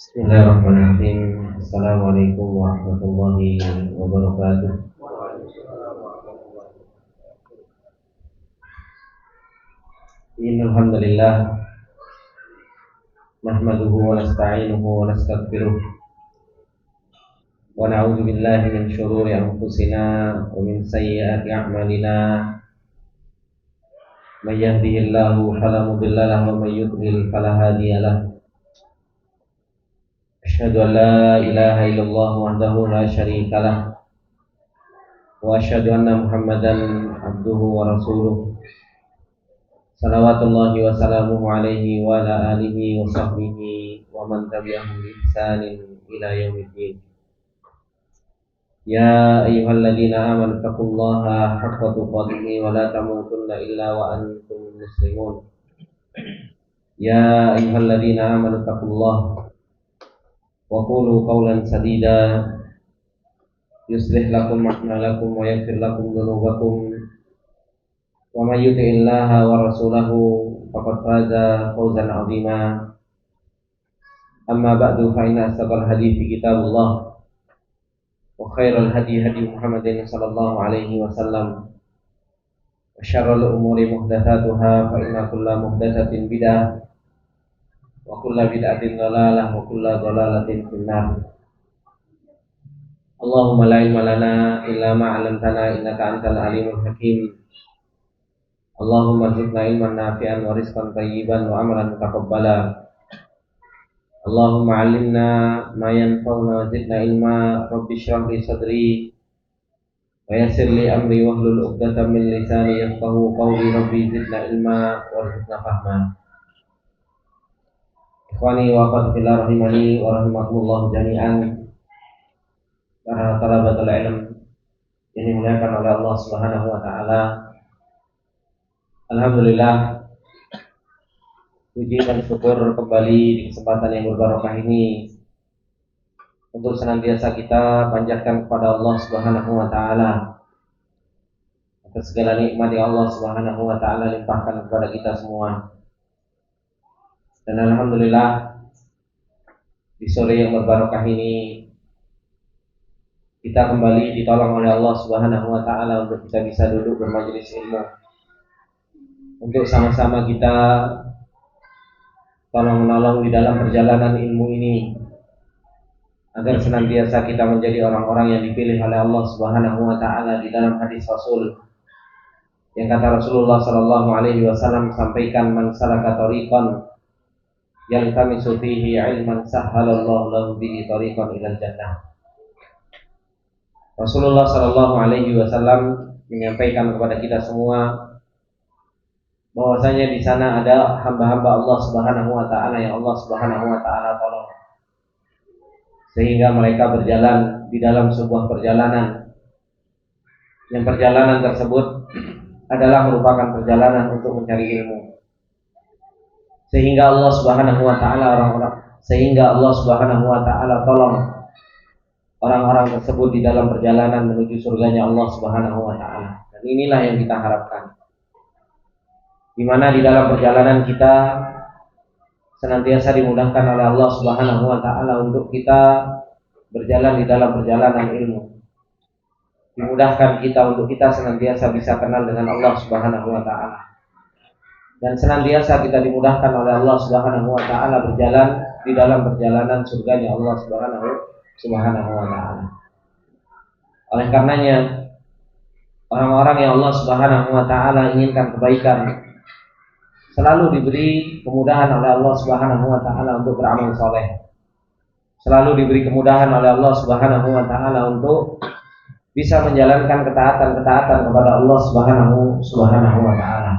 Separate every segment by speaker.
Speaker 1: Bismillahirrahmanirrahim. Assalamualaikum warahmatullahi wabarakatuh. Innal hamdalillah nahmaduhu wa nasta'inuhu wa nastaghfiruh wa na'udzu billahi min shururi anfusina wa min sayyiati a'malina. May yahdihillahu fala mudilla lahu wa may yudlil fala hadiya lahu. Asyhadu an la ilaha illallah wahdahu la syarika lah wa asyhadu anna Muhammadan abduhu wa rasuluh. Salawatullahi wa salamuhu alaihi wa ala alihi wa sahbihi wa man tabi'ahum bi ihsanin ila yaumiddin. Ya ayyuhalladzina amanu taqullaha haqqa tuqatih wa la tamutunna illa wa antum muslimun. Ya ayyuhalladzina amanu taqullaha wa qulu qawlan sadida yuslih lakum a'malakum wa yaghfir lakum dhunubakum. Wa may yuti'illaha wa rasulahu faqad faza fawzan 'azima. Amma ba'du fa inna asdaqal hadithi kitabullah wa khairal hadi Muhammadin sallallahu alaihi wasallam wa syarrul umuri muhdatsatuha fa inna kulla muhdatsatin bid'ah wa kulla bid'atin dhalalah wa kulla dhalalatin finnar. Allahumma la ilma lana illa ma 'allamtana innaka antal alimul hakim. Allahumma rzuqna ilman nafi'an wa rizqan thayyiban wa amalan mutaqabbala. Allahumma 'allimna ma yanfa'una wa zidna ilma. Rabbi shrah li sadri wa yassir li amri wahlul 'uqdatam min lisani yafqahu qawli. Rabbi zidna ilma warzuqna fahma. Ikhwani wa akhwati fillah rahimani wa rahimakumullah jami'an. Para talabatul ilm yang dimuliakan oleh Allah Subhanahu wa taala. Alhamdulillah, puji dan syukur kembali di kesempatan yang berbarokah ini untuk senantiasa kita panjatkan kepada Allah Subhanahu wa taala atas segala nikmat yang Allah Subhanahu wa taala limpahkan kepada kita semua. Dan alhamdulillah, di sore yang berbarokah ini kita kembali ditolong oleh Allah Subhanahu wa taala untuk kita bisa duduk bermajelis ilmu, untuk sama-sama kita tolong-menolong di dalam perjalanan ilmu ini, agar senantiasa kita menjadi orang-orang yang dipilih oleh Allah Subhanahu wa taala. Di dalam hadis Rasul yang kata Rasulullah sallallahu alaihi wasallam sampaikan, man salaka tariqan yaltamisu fihi ilman sahhalallahu lahu bihi tariqan ilal jannah. Rasulullah sallallahu alaihi wasallam menyampaikan kepada kita semua bahwasanya di sana ada hamba-hamba Allah Subhanahu wa taala yang Allah Subhanahu wa taala tolong, sehingga mereka berjalan di dalam sebuah perjalanan, yang perjalanan tersebut adalah merupakan perjalanan untuk mencari ilmu, sehingga Allah Subhanahu wa taala tolong orang-orang tersebut di dalam perjalanan menuju surganya Allah Subhanahu wa taala. Dan inilah yang kita harapkan, di mana di dalam perjalanan kita senantiasa dimudahkan oleh Allah Subhanahu wa taala untuk kita berjalan di dalam perjalanan ilmu. Dimudahkan kita untuk kita senantiasa bisa kenal dengan Allah Subhanahu wa taala. Dan senantiasa kita dimudahkan oleh Allah Subhanahu wa taala berjalan di dalam perjalanan surganya Allah Subhanahu wa taala. Oleh karenanya, orang-orang yang Allah Subhanahu wa taala inginkan kebaikan selalu diberi kemudahan oleh Allah Subhanahu wa taala untuk beramal saleh. Selalu diberi kemudahan oleh Allah Subhanahu wa taala untuk bisa menjalankan ketaatan-ketaatan kepada Allah Subhanahu wa taala.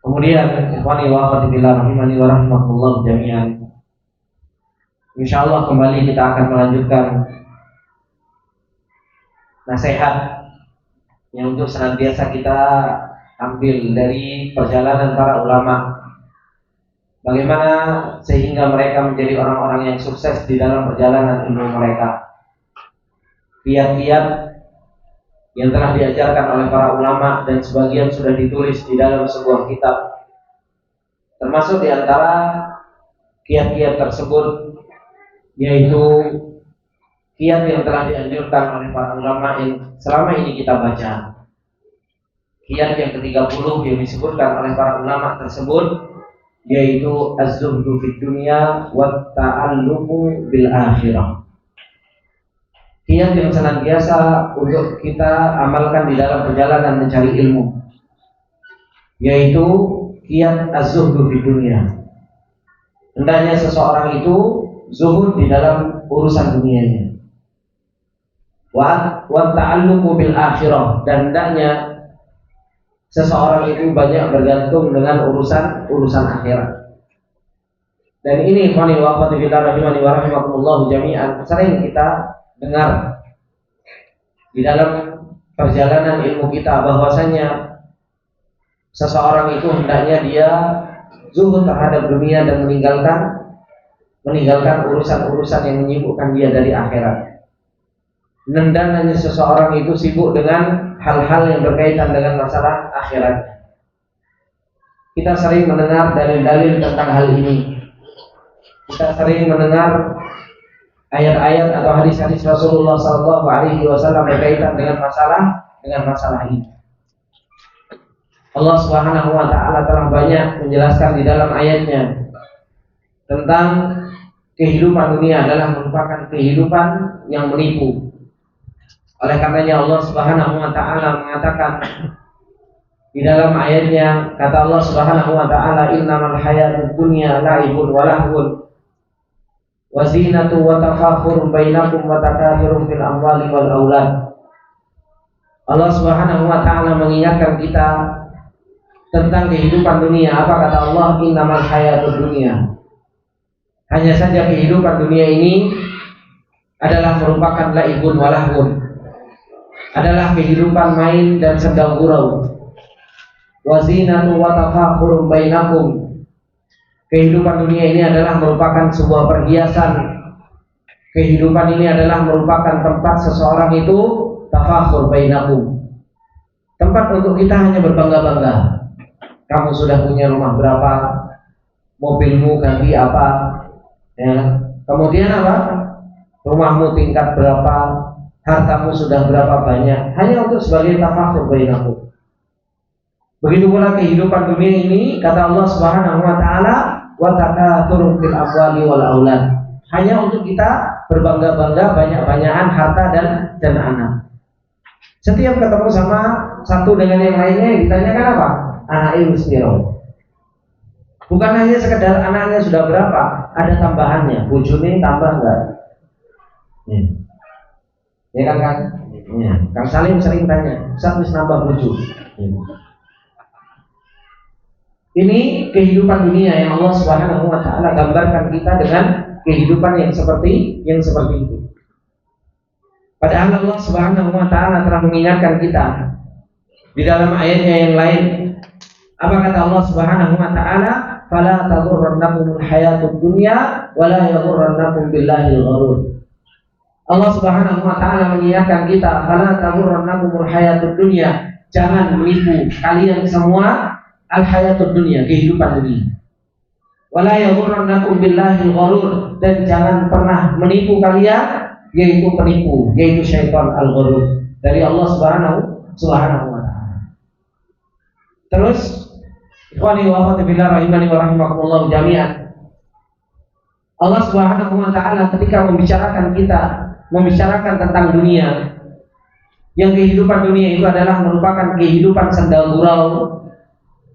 Speaker 1: Kemudian ikhwani wa akhwati fillah rahimani wa rahimakumullah jami'an. Insyaallah kembali kita akan melanjutkan nasihat yang untuk senantiasa kita ambil dari perjalanan para ulama, bagaimana sehingga mereka menjadi orang-orang yang sukses di dalam perjalanan ilmu mereka. Kiat-kiat yang telah diajarkan oleh para ulama dan sebagian sudah ditulis di dalam sebuah kitab, termasuk di antara kiat-kiat tersebut yaitu kiat yang telah dianjurkan oleh para ulama yang selama ini kita baca. Kiat yang ke-30 yang disebutkan oleh para ulama tersebut yaitu az-zuhdu fid dunya wa ta'alluqu bil akhirah. Kiat yang senantiasa untuk kita amalkan di dalam perjalanan mencari ilmu, yaitu kiat az-zuhdu fid dunya. Hendaknya seseorang itu zuhud di dalam urusan dunianya. Wa ta'alluqu bil akhirah, dan hendaknya seseorang itu banyak bergantung dengan urusan akhirat. Dan ini ikhwani wa akhwati fillah rahimani wa rahimakumullah jami'an, sering kita dengar di dalam perjalanan ilmu kita bahwasanya seseorang itu hendaknya dia zuhud terhadap dunia dan meninggalkan urusan-urusan yang menyibukkan dia dari akhirat. Hendaknya seseorang itu sibuk dengan hal-hal yang berkaitan dengan masalah akhirat. Kita sering mendengar dalil-dalil tentang hal ini. Kita sering mendengar ayat-ayat atau hadis-hadis Rasulullah SAW berkaitan dengan masalah ini. Allah Subhanahu wa taala telah banyak menjelaskan di dalam ayatnya tentang kehidupan dunia adalah merupakan kehidupan yang menipu. Oleh karenanya Allah Subhanahu wa taala mengatakan di dalam ayatnya, kata Allah Subhanahu wa taala, innamal hayatud dunya la'ibun wa lahwun wa zinatu wa tafakhurun bainakum wa takatsurun fil amwali wal aulad. Allah Subhanahu wa taala mengingatkan kita tentang kehidupan dunia. Apa kata Allah? Innamal hayatud dunya. Hanya saja kehidupan dunia ini adalah merupakan la'ibun wa lahwun, adalah kehidupan main dan sedang gurau. Wa zinatu wa tafakhurun bainakum. Kehidupan dunia ini adalah merupakan sebuah perhiasan. Kehidupan ini adalah merupakan tempat seseorang itu tafakhur bainakum, tempat untuk kita hanya berbangga-bangga. Kamu sudah punya rumah berapa, mobilmu ganti apa, ya. Kemudian apa? Rumahmu tingkat berapa, hartamu sudah berapa banyak, hanya untuk sebagai tafakhur bainakum. Begitu pula kehidupan dunia ini, kata Allah Subhanahu wa taala, wa takatsurun fil amwali wal aulad. Hanya untuk kita berbangga-bangga, banyak-banyakan harta dan anak. Setiap ketemu sama satu dengan yang lainnya ditanyakan apa? Anaknya wis-piro. Bukan hanya sekedar anaknya sudah berapa, ada tambahannya. Bojone tambah enggak? Ya kan Kang? Ya. Kang Salim sering tanya, "Ustaz wis nambah bojo?" Ya. Ini kehidupan dunia yang Allah Subhanahu wa taala gambarkan kita dengan kehidupan yang seperti itu. Padahal Allah Subhanahu wa taala telah mengingatkan kita di dalam ayatnya yang lain. Apa kata Allah Subhanahu wa taala? Fala taghurrannakumul hayatud dunya wa la yaghurrannakum billahil gharur. Allah Subhanahu wa taala mengingatkan kita, fala taghurrannakumul hayatud dunya. Jangan menipu kalian semua al-hayatud dunya, kehidupan dunia. Wala yaghurrannakum billahil gharur, dan jangan pernah menipu kalian yaitu penipu, yaitu syaitan al-gharur dari Allah Subhanahu wa taala. Terus ikhwani wa akhwati fillah rahimani wa rahimakumullah jami'an. Allah Subhanahu wa taala ketika membicarakan tentang dunia, yang kehidupan dunia itu adalah merupakan kehidupan sandal gurau.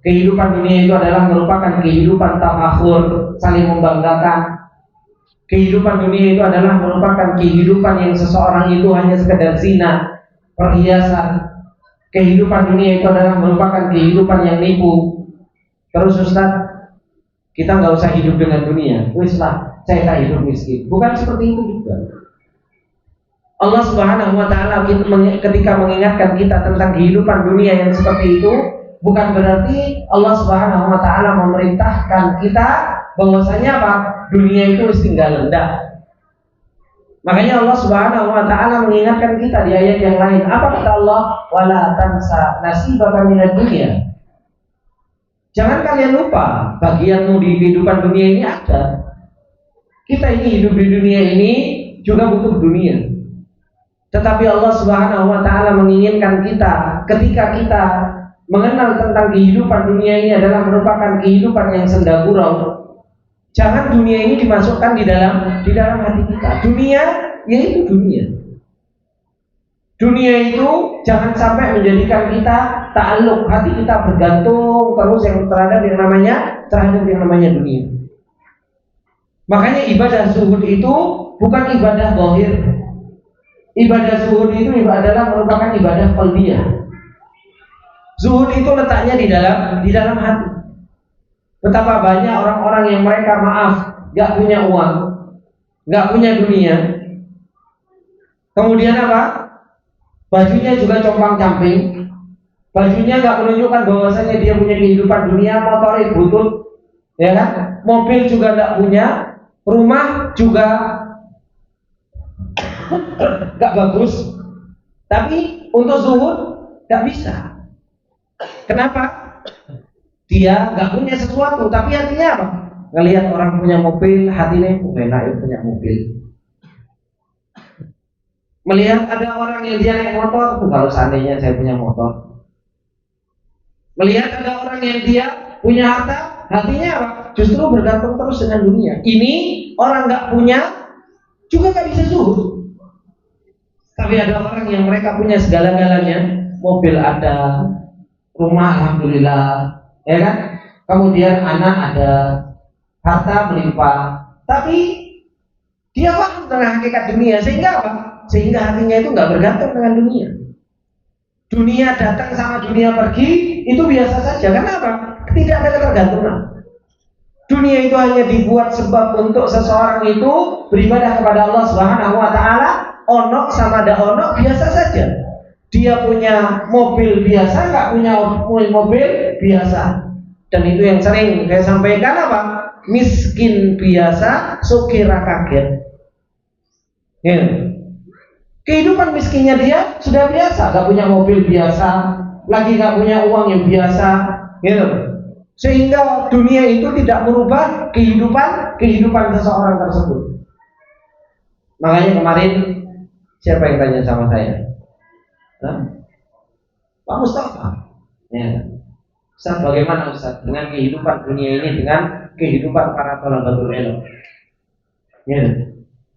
Speaker 1: Kehidupan dunia itu adalah merupakan kehidupan tafakhur, saling membanggakan. Kehidupan dunia itu adalah merupakan kehidupan yang seseorang itu hanya sekedar zina, perhiasan. Kehidupan dunia itu adalah merupakan kehidupan yang nipu. Terus Ustaz, kita nggak usah hidup dengan dunia. Wis lah, saya tak hidup miskin. Bukan seperti itu juga. Allah Subhanahu wa taala ketika mengingatkan kita tentang kehidupan dunia yang seperti itu, bukan berarti Allah Subhanahu wa taala memerintahkan kita bahwasanya apa? Dunia itu harus tinggal rendah. Makanya Allah Subhanahu wa taala mengingatkan kita di ayat yang lain. Apa kata Allah? Wala tansa nasibaka minad dunya. Jangan kalian lupa bagianmu di kehidupan dunia ini ada. Kita ini hidup di dunia ini juga butuh dunia. Tetapi Allah Subhanahu wa taala menginginkan kita ketika kita mengenal tentang kehidupan dunia ini adalah merupakan kehidupan yang senda gurau. Jangan dunia ini dimasukkan di dalam hati kita. Dunia yaitu dunia. Dunia itu jangan sampai menjadikan kita ta'alluq, hati kita bergantung terus terhadap yang namanya dunia. Makanya ibadah zuhud itu bukan ibadah zahir. Ibadah zuhud itu adalah merupakan ibadah qalbiyah. Zuhud itu letaknya di dalam hati. Betapa banyak orang-orang yang mereka gak punya uang, gak punya dunia. Kemudian apa? Bajunya juga compang-camping. Bajunya gak menunjukkan bahwasanya dia punya kehidupan dunia, motornya butut, ya kan? Mobil juga gak punya, rumah juga gak bagus. Tapi untuk zuhud gak bisa. Kenapa? Dia gak punya sesuatu, tapi hatinya apa? Ngelihat orang punya mobil, hatinya enak ya punya mobil. Melihat ada orang yang dia naik motor, kalau seandainya saya punya motor. Melihat ada orang yang dia punya harta, hatinya apa? Justru bergantung terus dengan dunia. Ini orang gak punya juga gak bisa zuhud. Tapi ada orang yang mereka punya segala-galanya, mobil ada, rumah alhamdulillah, ya kan? Kemudian anak ada, harta melimpah, tapi dia paham tentang hakikat dunia, sehingga apa? Sehingga hatinya itu nggak bergantung dengan dunia. Dunia datang sama dunia pergi itu biasa saja. Kenapa? Tidak ada ketergantungan. Dunia itu hanya dibuat sebab untuk seseorang itu beribadah kepada Allah Subhanahu wa taala. Ono sama ada ono biasa saja. Dia punya mobil biasa, nggak punya mobil biasa. Dan itu yang sering saya sampaikan apa? Miskin biasa, sukira kaget. Ya. Kehidupan miskinnya dia sudah biasa, nggak punya mobil biasa, lagi nggak punya uang yang biasa, gitu. Sehingga dunia itu tidak merubah kehidupan seseorang tersebut. Makanya kemarin siapa yang tanya sama saya? Pak Mustafa, ya. Ustaz, bagaimana Ustaz dengan kehidupan dunia ini dengan kehidupan para thalabatul ilm? Ya.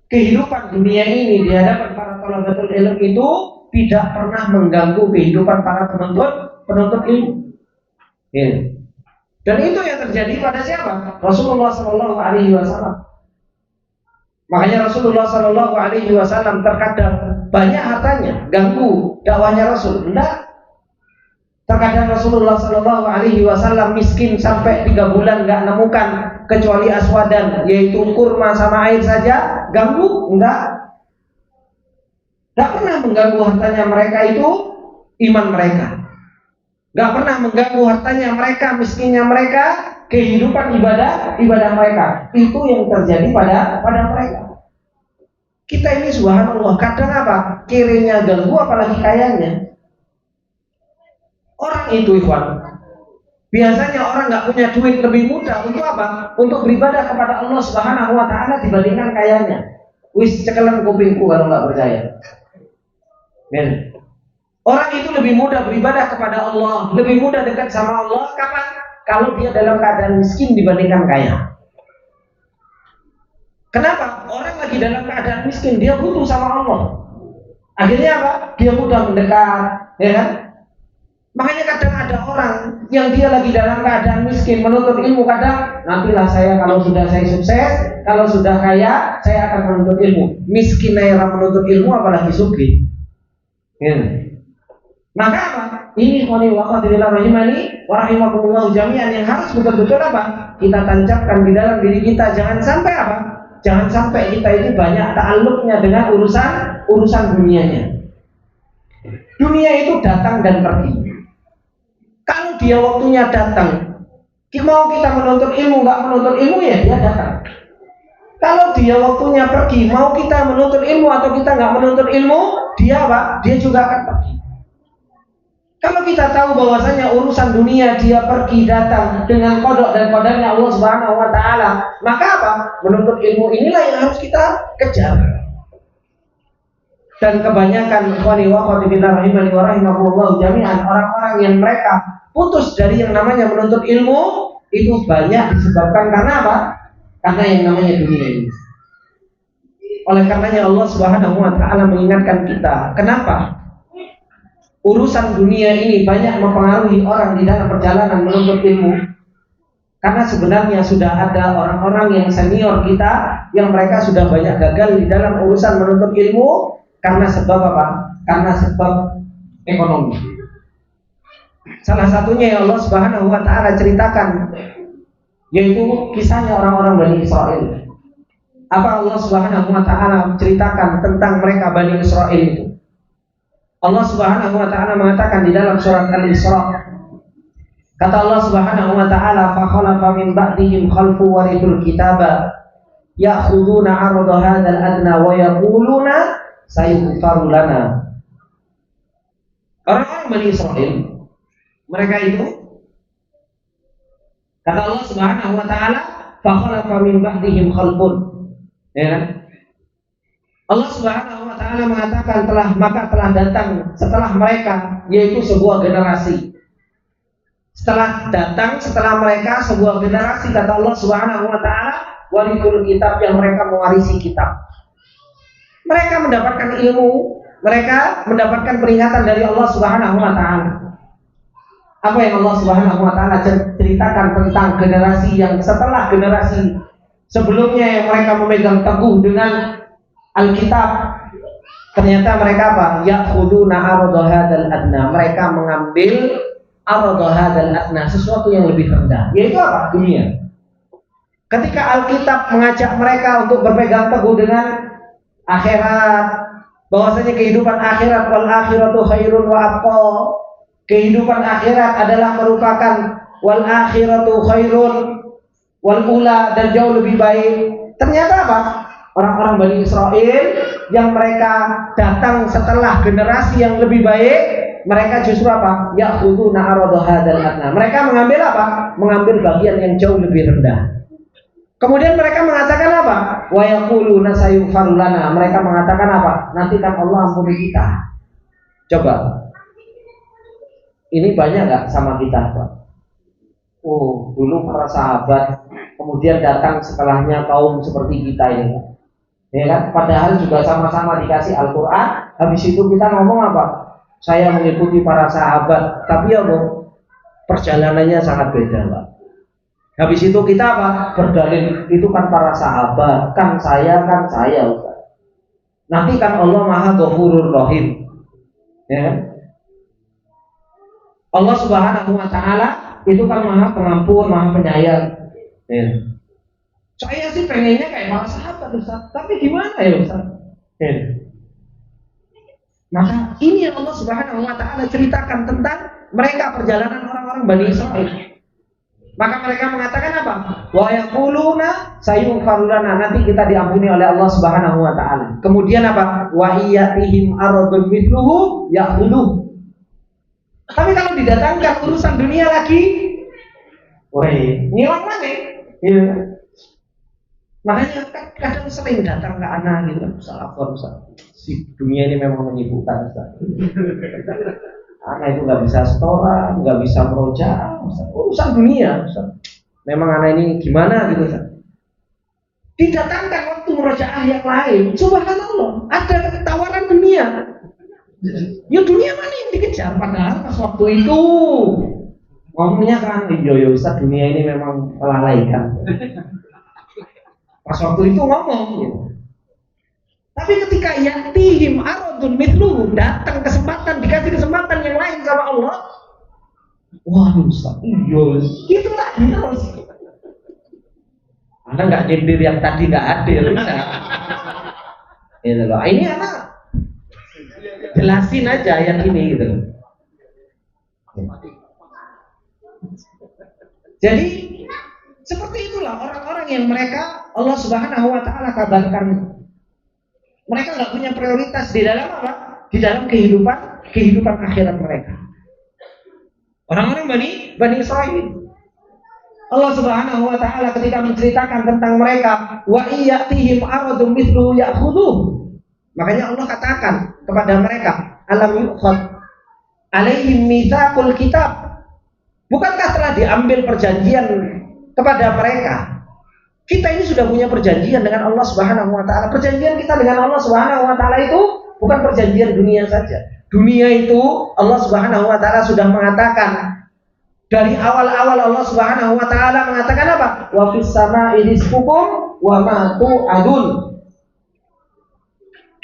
Speaker 1: Kehidupan dunia ini di hadapan para thalabatul ilm itu tidak pernah mengganggu kehidupan para penuntut ilmu. Ya. Dan itu yang terjadi pada siapa? Rasulullah Shallallahu Alaihi Wasallam. Makanya Rasulullah Shallallahu Alaihi Wasallam terkadang banyak hartanya ganggu dakwahnya Rasul. Enggak. Terkadang Rasulullah Shallallahu Alaihi Wasallam miskin sampai 3 bulan nggak nemukan kecuali aswadan, yaitu kurma sama air saja, ganggu? Enggak. Nggak pernah mengganggu hartanya mereka itu iman mereka. Nggak pernah mengganggu hartanya mereka, miskinnya mereka, kehidupan ibadah mereka. Itu yang terjadi pada mereka. Kita ini subhanallah kadang apa? Kirinya ganggu apalagi kayanya. Orang itu ikhwan, biasanya orang nggak punya duit lebih mudah untuk apa? Untuk beribadah kepada Allah Subhanahu wa taala dibandingkan kayanya. Wis cekelan kupingku kalau nggak percaya. Orang itu lebih mudah beribadah kepada Allah, lebih mudah dekat sama Allah kapan? Kalau dia dalam keadaan miskin dibandingkan kaya. Kenapa? Orang lagi dalam keadaan miskin, dia butuh sama Allah. Akhirnya apa? Dia mudah mendekat, ya kan? Makanya kadang ada orang yang dia lagi dalam keadaan miskin, menuntut ilmu, kadang nantilah saya kalau sudah saya sukses, kalau sudah kaya, saya akan menuntut ilmu. Miskin aja menuntut ilmu apalagi sugih. Ya. Maka apa? Ini khoni wa qadrillah rahimani wa rahimakumullah jami'an yang harus betul-betul apa? Kita tancapkan di dalam diri kita. Jangan sampai apa? Jangan sampai kita itu banyak ta'alluqnya dengan urusan dunianya. Dunia itu datang dan pergi. Kalau dia waktunya datang, mau kita menuntut ilmu, nggak menuntut ilmu ya dia datang. Kalau dia waktunya pergi, mau kita menuntut ilmu atau kita nggak menuntut ilmu, dia apa? Dia juga akan pergi. Kalau kita tahu bahwasanya urusan dunia dia pergi datang dengan kodok dan kodoknya Allah Subhanahu wa taala, maka apa? Menuntut ilmu inilah yang harus kita kejar. Dan kebanyakan ikhwani wa akhwati fillah rahimani wa rahimakumullah jami'an, orang-orang yang mereka putus dari yang namanya menuntut ilmu itu banyak disebabkan karena apa? Karena yang namanya dunia ini. Oleh karenanya Allah Subhanahu wa taala mengingatkan kita, kenapa? Urusan dunia ini banyak mempengaruhi orang di dalam perjalanan menuntut ilmu. Karena sebenarnya sudah ada orang-orang yang senior kita yang mereka sudah banyak gagal di dalam urusan menuntut ilmu karena sebab apa? Karena sebab ekonomi. Salah satunya yang Allah Subhanahu wa taala ceritakan yaitu kisahnya orang-orang Bani Israel. Apa Allah Subhanahu wa taala ceritakan tentang mereka Bani Israel itu? Allah Subhanahu wa taala mengatakan di dalam surat Al-Isra, kata Allah Subhanahu wa taala, fa khalafa min ba'dihim khalfu warithul kitaba ya'khuduna 'arada hadzal adna wa yaquluna sayughfaru lana. Orang-orang Bani Israel, mereka itu, kata Allah Subhanahu wa taala, fa khalafa min ba'dihim khalfun, ya kan? Allah Subhanahu wa taala mengatakan telah datang setelah mereka yaitu sebuah generasi. Setelah mereka sebuah generasi, kata Allah Subhanahu wa taala, warithul kitab, yang mereka mewarisi kitab. Mereka mendapatkan ilmu, mereka mendapatkan peringatan dari Allah Subhanahu wa taala. Apa yang Allah Subhanahu wa taala ceritakan tentang generasi yang setelah generasi sebelumnya yang mereka memegang teguh dengan Alkitab, ternyata mereka apa? Ya'khuduna 'arada hadzal adna. Mereka mengambil 'arada hadzal adna, sesuatu yang lebih rendah, yaitu apa? Dunia. Ketika Alkitab mengajak mereka untuk berpegang teguh dengan akhirat, bahwasanya kehidupan akhirat, wal akhiratu khairun wa abqa. Kehidupan akhirat adalah merupakan wal akhiratu khairun wal ula, dan jauh lebih baik. Ternyata apa? Orang-orang Bani Israel yang mereka datang setelah generasi yang lebih baik, mereka justru apa? Ya'khuduna 'arada hadzal adna. Mereka mengambil apa? Mengambil bagian yang jauh lebih rendah. Kemudian mereka mengatakan apa? Wa yaquluna sayughfaru lana. Mereka mengatakan apa? Nanti kan Allah ampuni kita. Coba. Ini banyak enggak sama kita, Pak? Oh, dulu para sahabat, kemudian datang setelahnya kaum seperti kita ini. Ya kan? Padahal juga sama-sama dikasih Al-Quran. Habis itu kita ngomong apa? Saya mengikuti para sahabat. Tapi ya Bu, perjalanannya sangat beda, Pak. Habis itu kita apa? Berdalil, itu kan para sahabat, kan saya Ustaz. Nanti kan Allah Maha Ghafurur Rahim. Ya kan? Allah Subhanahu wa taala itu kan Maha Pengampun, Maha Penyayang. Ya. Saya sih pengennya kayak para sahabat, Ustaz. Tapi gimana ya, Ustaz? Maka ini yang Allah Subhanahu wa taala ceritakan tentang mereka, perjalanan orang-orang Bani Israil. Maka mereka mengatakan apa? Wa yaquluna sayughfaru lana, nanti kita diampuni oleh Allah Subhanahu wa taala. Kemudian apa? Wa iyatihim aradun mithluhu ya'khudhu. Tapi kalau didatangkan urusan dunia lagi, woi, ngilang lagi. Iya. Makanya kadang sering datang ke anak gitu kan, Ustaz, si dunia ini memang menyibukkan, Ustaz. Anak itu nggak bisa setoran, nggak bisa meroja, urusan dunia, Ustaz. Memang anak ini gimana gitu, Ustaz. Didatangkan waktu merojaah yang lain, subhanallah, ada tawaran dunia. Ya dunia mana yang dikejar, padahal pas waktu itu ngomongnya kan, yo Ustaz, dunia ini memang melalaikan. Pas waktu itu ngomong gitu. Tapi ketika yatihim aradun mithluhu, datang kesempatan, dikasih kesempatan yang lain sama Allah, waduh Ustaz, iya gitu lagi terus. Anda nggak nyindir yang tadi nggak adil. Gitu loh. Ini anak jelasin aja yang ini gitu. Jadi seperti itulah orang-orang yang mereka Allah Subhanahu wa taala kabarkan. Mereka nggak punya prioritas di dalam apa? Di dalam kehidupan akhirat mereka. Orang-orang Bani Israil. Allah Subhanahu wa taala ketika menceritakan tentang mereka, wa iyatihim aradum mithlu ya'khudhu. Makanya Allah katakan kepada mereka, alam yu'khad alaihim mitsaqul kitab. Bukankah telah diambil perjanjian kepada mereka? Kita ini sudah punya perjanjian dengan Allah Subhanahu wa taala. Perjanjian kita dengan Allah Subhanahu wa taala itu bukan perjanjian dunia saja. Dunia itu Allah Subhanahu wa taala sudah mengatakan dari awal-awal. Allah Subhanahu wa taala mengatakan apa? Wa fis sama'i rizqukum wa ma tu'adun.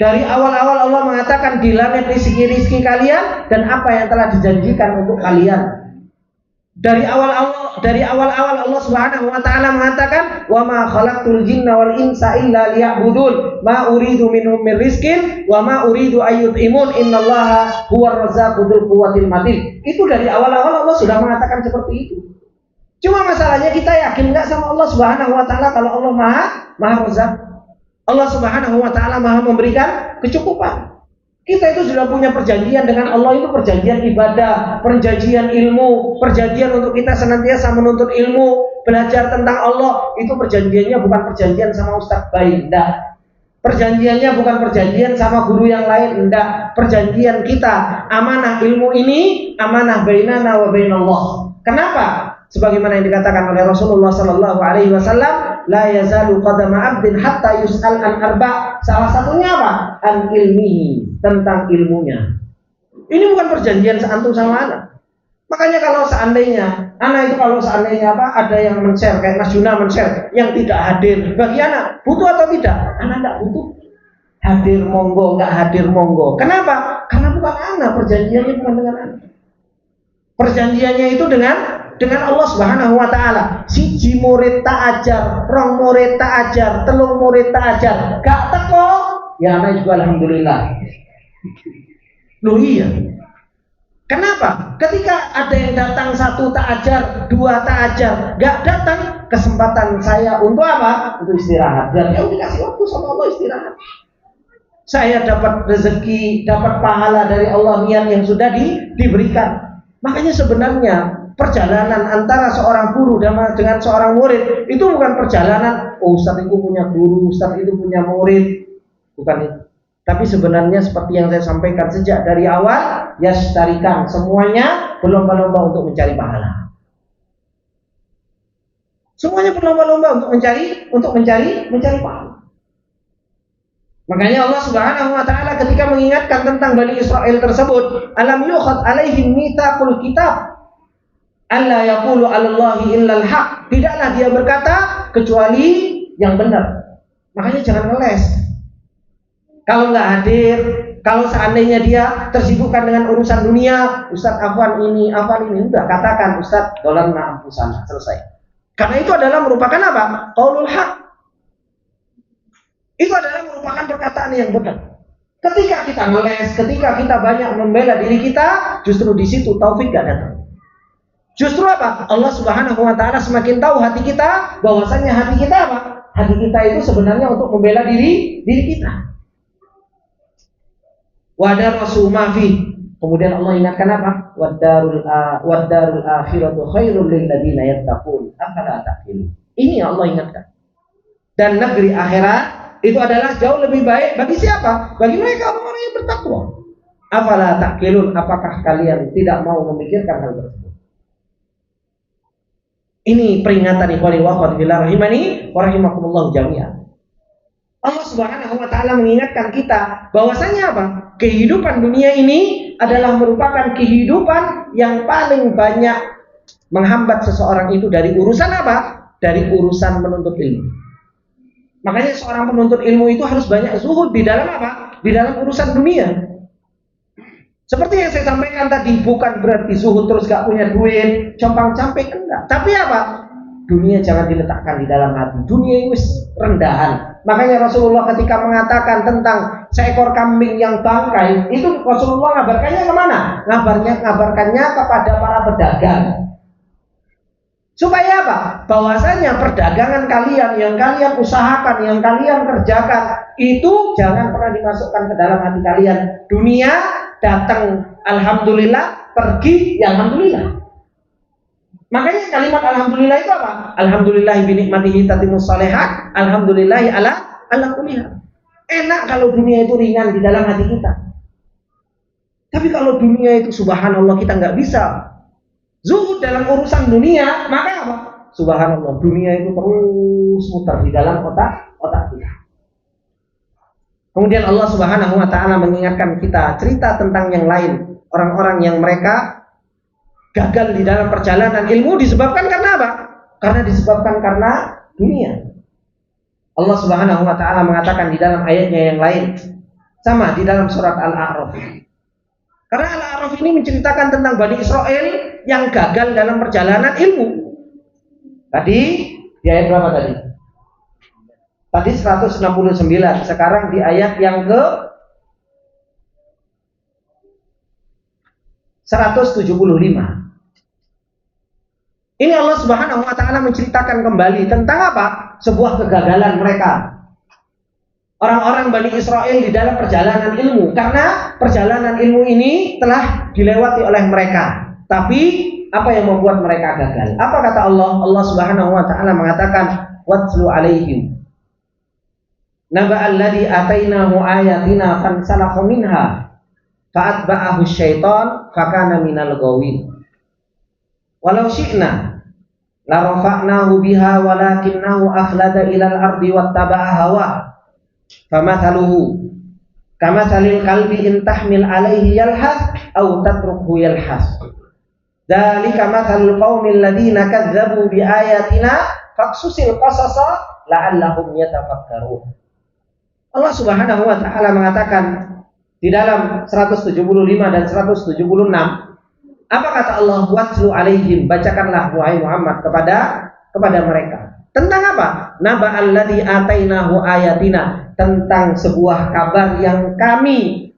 Speaker 1: Dari awal-awal Allah mengatakan di langit rizki kalian dan apa yang telah dijanjikan untuk kalian. Dari awal-awal Allah Subhanahu wa taala mengatakan wa ma khalaqtul jinna wal insa illa liya'budun ma uridu minhum min rizqin wa ma uridu ayyut'imun innallaha huwar razzaqu dzul quwwatil matin. Itu dari awal-awal Allah sudah mengatakan seperti itu. Cuma masalahnya kita yakin enggak sama Allah Subhanahu wa taala kalau Allah Maha Razzaq? Allah Subhanahu wa taala Maha memberikan kecukupan. Kita itu sudah punya perjanjian dengan Allah, itu perjanjian ibadah, perjanjian ilmu, perjanjian untuk kita senantiasa menuntut ilmu, belajar tentang Allah. Itu perjanjiannya bukan perjanjian sama Ustadz baik, enggak. Perjanjiannya bukan perjanjian sama guru yang lain, enggak. Perjanjian kita, amanah ilmu ini, amanah bainana wa bainallah. Kenapa? Sebagaimana yang dikatakan oleh Rasulullah sallallahu alaihi wasallam, la yazalu qadama 'abdin hatta yus'al an arba'. Salah satunya apa? An ilmihi, tentang ilmunya. Ini bukan perjanjian seantum sama anak. Makanya kalau seandainya anak itu ada yang men-share kayak Mas Juna men-share yang tidak hadir, bagi anak butuh atau tidak? Anak tidak butuh. Hadir monggo, enggak hadir monggo. Kenapa? Karena bukan anak, perjanjiannya bukan dengan anak. Perjanjiannya itu dengan Allah Subhanahu wa taala. Siji murid tak ajar, rong murid tak ajar, telung murid tak ajar, gak teko, ya anak juga alhamdulillah. Loh iya. Kenapa? Ketika ada yang datang satu tak ajar, dua tak ajar, gak datang, kesempatan saya untuk apa? Untuk istirahat. Berarti aku dikasih waktu sama Allah istirahat. Saya dapat rezeki, dapat pahala dari Allah yang sudah diberikan. Makanya sebenarnya perjalanan antara seorang guru dengan seorang murid itu bukan perjalanan Ustadz itu punya guru, Ustadz itu punya murid, bukan itu. Tapi sebenarnya seperti yang saya sampaikan sejak dari awal, yastarikan, semuanya berlomba-lomba untuk mencari pahala. Semuanya berlomba-lomba untuk mencari pahala. Makanya Allah Subhanahu wa taala ketika mengingatkan tentang Bani Israil tersebut, alam yukhad alaihim mitsaqul kitab alla yaqulu 'alallahi illal haq. Tidaklah dia berkata kecuali yang benar. Makanya jangan ngeles. Kalau nggak hadir, kalau seandainya dia tersibukkan dengan urusan dunia, Ustadz afwan ini, udah katakan Ustadz dolar na'ampusan, selesai. Karena itu adalah merupakan apa? Qaulul haq. Itu adalah merupakan perkataan yang benar. Ketika kita ngeles, ketika kita banyak membela diri kita, justru di situ taufik gak datang. Justru apa? Allah Subhanahu wa taala semakin tahu hati kita, bahwasanya hati kita apa? Hati kita itu sebenarnya untuk membela diri kita. Wadarasu mafi. Kemudian Allah ingatkan apa? Wadarul akhiratu khairul lil ladina yattaqun. Afala taqilun. Ini yang Allah ingatkan. Dan negeri akhirat itu adalah jauh lebih baik bagi siapa? Bagi mereka orang-orang yang bertakwa. Afala taqilun. Apakah kalian tidak mau memikirkan hal tersebut? Ini peringatan ikhwani wa akhwati fillah rahimani wa rahimakumullah jami'an. Allah Subhanahu wa taala mengingatkan kita bahwasanya apa? Kehidupan dunia ini adalah merupakan kehidupan yang paling banyak menghambat seseorang itu dari urusan apa? Dari urusan menuntut ilmu. Makanya seorang penuntut ilmu itu harus banyak zuhud di dalam apa? Di dalam urusan dunia. Seperti yang saya sampaikan tadi, bukan berarti zuhud terus gak punya duit, compang-camping, enggak. Tapi apa? Dunia jangan diletakkan di dalam hati. Dunia itu rendahan. Makanya Rasulullah ketika mengatakan tentang seekor kambing yang bangkai, itu Rasulullah ngabarkannya kemana? Ngabarkannya kepada para pedagang. Supaya apa? Bahwasanya perdagangan kalian yang kalian usahakan, yang kalian kerjakan, itu jangan pernah dimasukkan ke dalam hati kalian. Dunia datang, alhamdulillah, pergi, ya alhamdulillah. Makanya kalimat alhamdulillah itu apa? Alhamdulillahi bi nikmatihi tatimmus shalihat, alhamdulillahi ala kulli hal. Enak kalau dunia itu ringan di dalam hati kita. Tapi kalau dunia itu subhanallah kita nggak bisa zuhud dalam urusan dunia, maka apa? Subhanallah, dunia itu terus muter di dalam otak kita. Kemudian Allah Subhanahu wa taala mengingatkan kita cerita tentang yang lain, orang-orang yang mereka gagal di dalam perjalanan ilmu disebabkan karena apa? Karena dunia. Allah Subhanahu wa taala mengatakan di dalam ayatnya yang lain, sama di dalam surat Al-A'raf. Karena Al-A'raf ini menceritakan tentang Bani Israel yang gagal dalam perjalanan ilmu. Tadi di ayat berapa tadi? Tadi 169, sekarang di ayat yang ke 175. Ini Allah Subhanahu wa taala menceritakan kembali tentang apa? Sebuah kegagalan mereka. Orang-orang Bani Israel di dalam perjalanan ilmu, karena perjalanan ilmu ini telah dilewati oleh mereka. Tapi apa yang membuat mereka gagal? Apa kata Allah? Allah Subhanahu wa taala mengatakan, "Watlu 'alaihim naba'al ladzi atainahu ayatina fansalakha minha fa'atba'ahu syaitan fakana minal ghawin. Walau syi'na la rafa'nahu biha walakinnahu akhlada ilal ardi wattaba'a hawa famathaluhu kamathalil kalbi in tahmil alaihi yalhas aw tatrukhu yalhas. Dzalika mathalul qaumil ladzina kadzdzabu bi ayatina faqsusil qasasa la'allahum yatafakkarun." Allah Subhanahu wa taala mengatakan di dalam 175 dan 176, apa kata Allah? Watlu 'alaihim, bacakanlah wahai Muhammad kepada mereka. Tentang apa? Naba alladzi atainahu ayatina, tentang sebuah kabar yang kami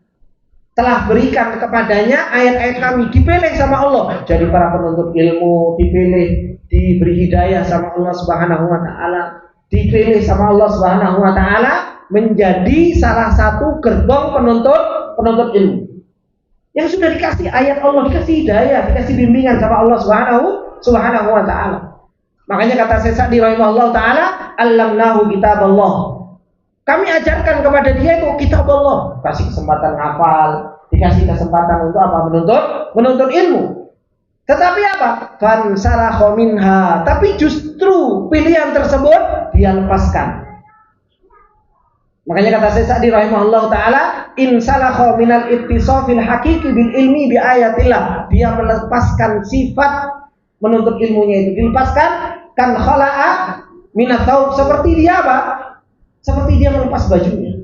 Speaker 1: telah berikan kepadanya ayat-ayat kami, dipilih sama Allah. Jadi para penuntut ilmu dipilih, diberi hidayah sama Allah Subhanahu wa taala, dipilih sama Allah Subhanahu wa taala menjadi salah satu gerbong penuntut ilmu. Yang sudah dikasih ayat Allah, dikasih hidayah, dikasih bimbingan sama Allah Subhanahu wa taala. Makanya kata Syekh Sa'di rahimahullah taala, "Allamnahu kitaballah." Kami ajarkan kepada dia itu kitab Allah, kasih kesempatan hafal, dikasih kesempatan untuk apa? Menuntut ilmu. Tetapi apa? Fansalakha minha, tapi justru pilihan tersebut dia lepaskan. Makanya kata Syekh Sa'di rahimahullah taala, "Insalakha minal ittisafil haqiqi bil ilmi bi ayatillah." Dia melepaskan sifat menuntut ilmunya itu, dilepaskan kan khala'a minat taub, seperti dia apa? Seperti dia melepas bajunya,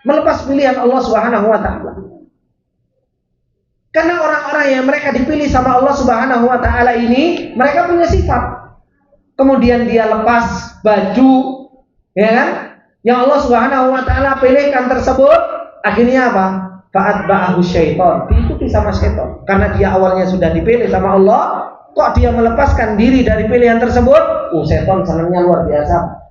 Speaker 1: melepas pilihan Allah Subhanahu wa taala. Karena orang-orang yang mereka dipilih sama Allah Subhanahu wa taala ini, mereka punya sifat. Kemudian dia lepas baju, ya kan? Yang Allah Subhanahu wa taala pilihkan tersebut, akhirnya apa? Fa'atba'ahu syaitan, diikuti sama syaitan. Karena dia awalnya sudah dipilih sama Allah, kok dia melepaskan diri dari pilihan tersebut? Syaitan senangnya luar biasa.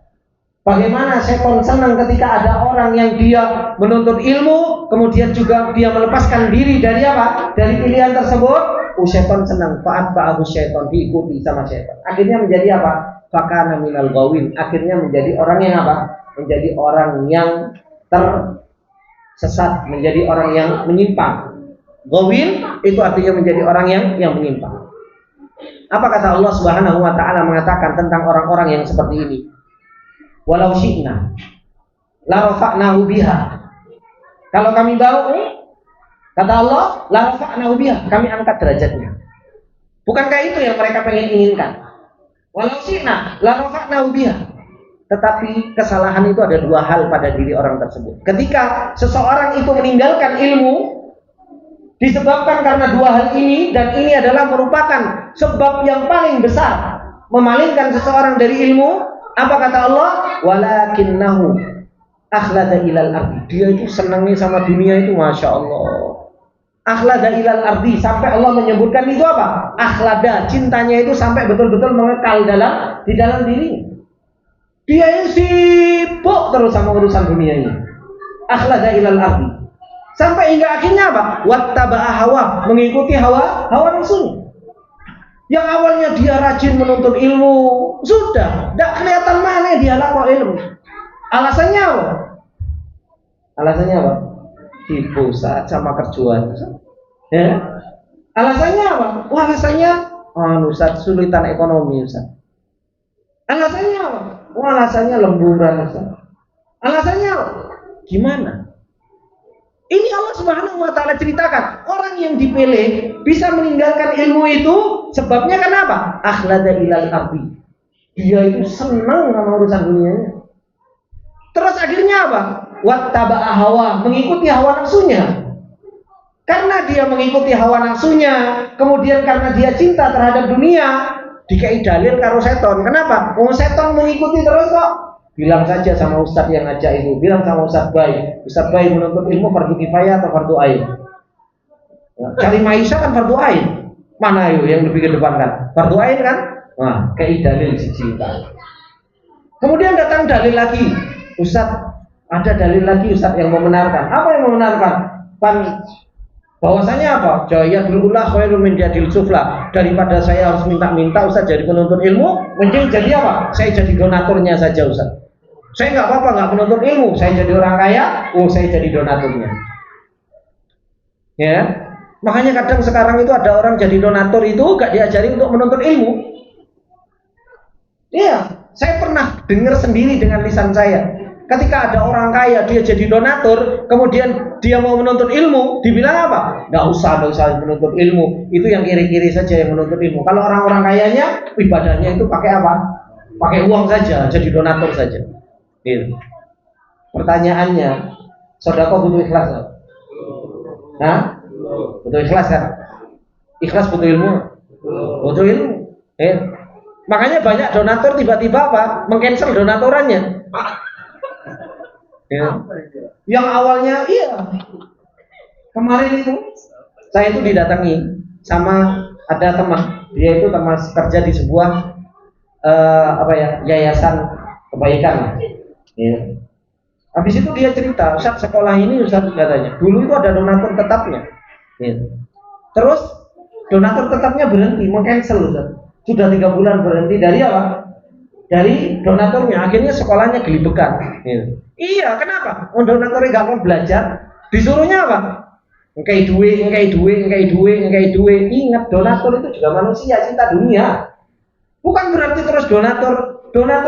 Speaker 1: Bagaimana syaitan senang ketika ada orang yang dia menuntut ilmu, kemudian juga dia melepaskan diri dari apa? Dari pilihan tersebut. Syaitan senang. Fa'atba'ahu syaitan, diikuti sama syaitan. Akhirnya menjadi apa? Fakana minal ghawin. Akhirnya menjadi orang yang apa? Menjadi orang yang tersesat, menjadi orang yang menyimpang. Ghawin itu artinya menjadi orang yang menyimpang. Apa kata Allah Subhanahu wa taala mengatakan tentang orang-orang yang seperti ini? Walau syi'na la rafa'nahu biha. Kalau kami mau, kata Allah, la rafa'nahu biha, kami angkat derajatnya. Bukankah itu yang mereka inginkan? Walau syi'na la rafa'nahu biha. Tetapi kesalahan itu ada dua hal pada diri orang tersebut. Ketika seseorang itu meninggalkan ilmu disebabkan karena dua hal ini, dan ini adalah merupakan sebab yang paling besar memalingkan seseorang dari ilmu. Apa kata Allah? Walakinnahu akhlada ilal ardi. Dia itu senangnya sama dunia itu, masya Allah. Akhlada ilal ardi, sampai Allah menyebutkan itu apa? Akhlada, cintanya itu sampai betul-betul mengekal di dalam diri. Dia yang sibuk terus sama urusan dunia ini. Akhlada ilal ardi. Sampai hingga akhirnya apa? Wattaba'a hawa, mengikuti hawa nafsu. Yang awalnya dia rajin menuntut ilmu, sudah, tidak kelihatan mana dia laku ilmu. Alasannya apa? Alasannya apa? Di pusat sama kerjaan. Ya. Alasannya apa? Wah, alasannya Ustaz, sulitan ekonomi, Ustaz. Alasannya apa? Wah, alasannya lemburan, Ustaz. Alasannya apa? Gimana? Ini Allah Subhanahu wa taala ceritakan, orang yang dipilih bisa meninggalkan ilmu itu sebabnya kenapa? Akhlada ilal ardi. Dia itu senang sama urusan dunianya. Terus akhirnya apa? Wattaba'a hawa, mengikuti hawa nafsunya. Karena dia mengikuti hawa nafsunya, kemudian karena dia cinta terhadap dunia, dikai dalil karo seton. Kenapa? Seton mengikuti terus kok. Bilang saja sama ustadz yang ngajak itu, bilang sama ustadz Bayi menuntut ilmu fardu kifayah atau fardu ain. Cari maisha kan fardu ain. Mana ayo yang lebih kedepankan? Fardu ain kan? Nah, kayak dalil cinta. Kemudian datang dalil lagi, ustadz, ada dalil lagi ustadz yang membenarkan. Apa yang membenarkan? Bahwasanya apa? Jaya dululah khairun min jadil sufla. Daripada saya harus minta-minta ustadz jadi penuntut ilmu, mending jadi apa? Saya jadi donaturnya saja ustadz. Saya nggak apa-apa nggak menuntut ilmu, saya jadi orang kaya, saya jadi donaturnya. Ya, makanya kadang sekarang itu ada orang jadi donatur itu gak diajari untuk menuntut ilmu. Iya, saya pernah dengar sendiri dengan lisan saya. Ketika ada orang kaya dia jadi donatur, kemudian dia mau menuntut ilmu, dibilang apa? Nggak usah menuntut ilmu. Itu yang kiri-kiri saja yang menuntut ilmu. Kalau orang-orang kayanya ibadahnya itu pakai apa? Pakai uang saja, jadi donatur saja. Gitu. Pertanyaannya, sedekah butuh ikhlas nggak? Hah? Butuh ikhlas kan? Ikhlas butuh ilmu? Butuh ilmu. Makanya banyak donatur tiba-tiba apa? Mengcancel donatorannya. Ya. Yang awalnya kemarin itu saya itu didatangi sama ada teman, dia itu teman kerja di sebuah yayasan kebaikan. Ya. Habis itu dia cerita, Ustaz sekolah ini Ustaz katanya, dulu itu ada donatur tetapnya. Ya. Terus donatur tetapnya berhenti, meng-cancel Ustaz. Sudah 3 bulan berhenti dari apa? Dari donaturnya, akhirnya sekolahnya gelibekan. Ya. Iya, kenapa? Donaturnya gak mau belajar, disuruhnya apa? Engkai duit. Ingat, donatur itu juga manusia, cinta dunia. Bukan berarti terus donatur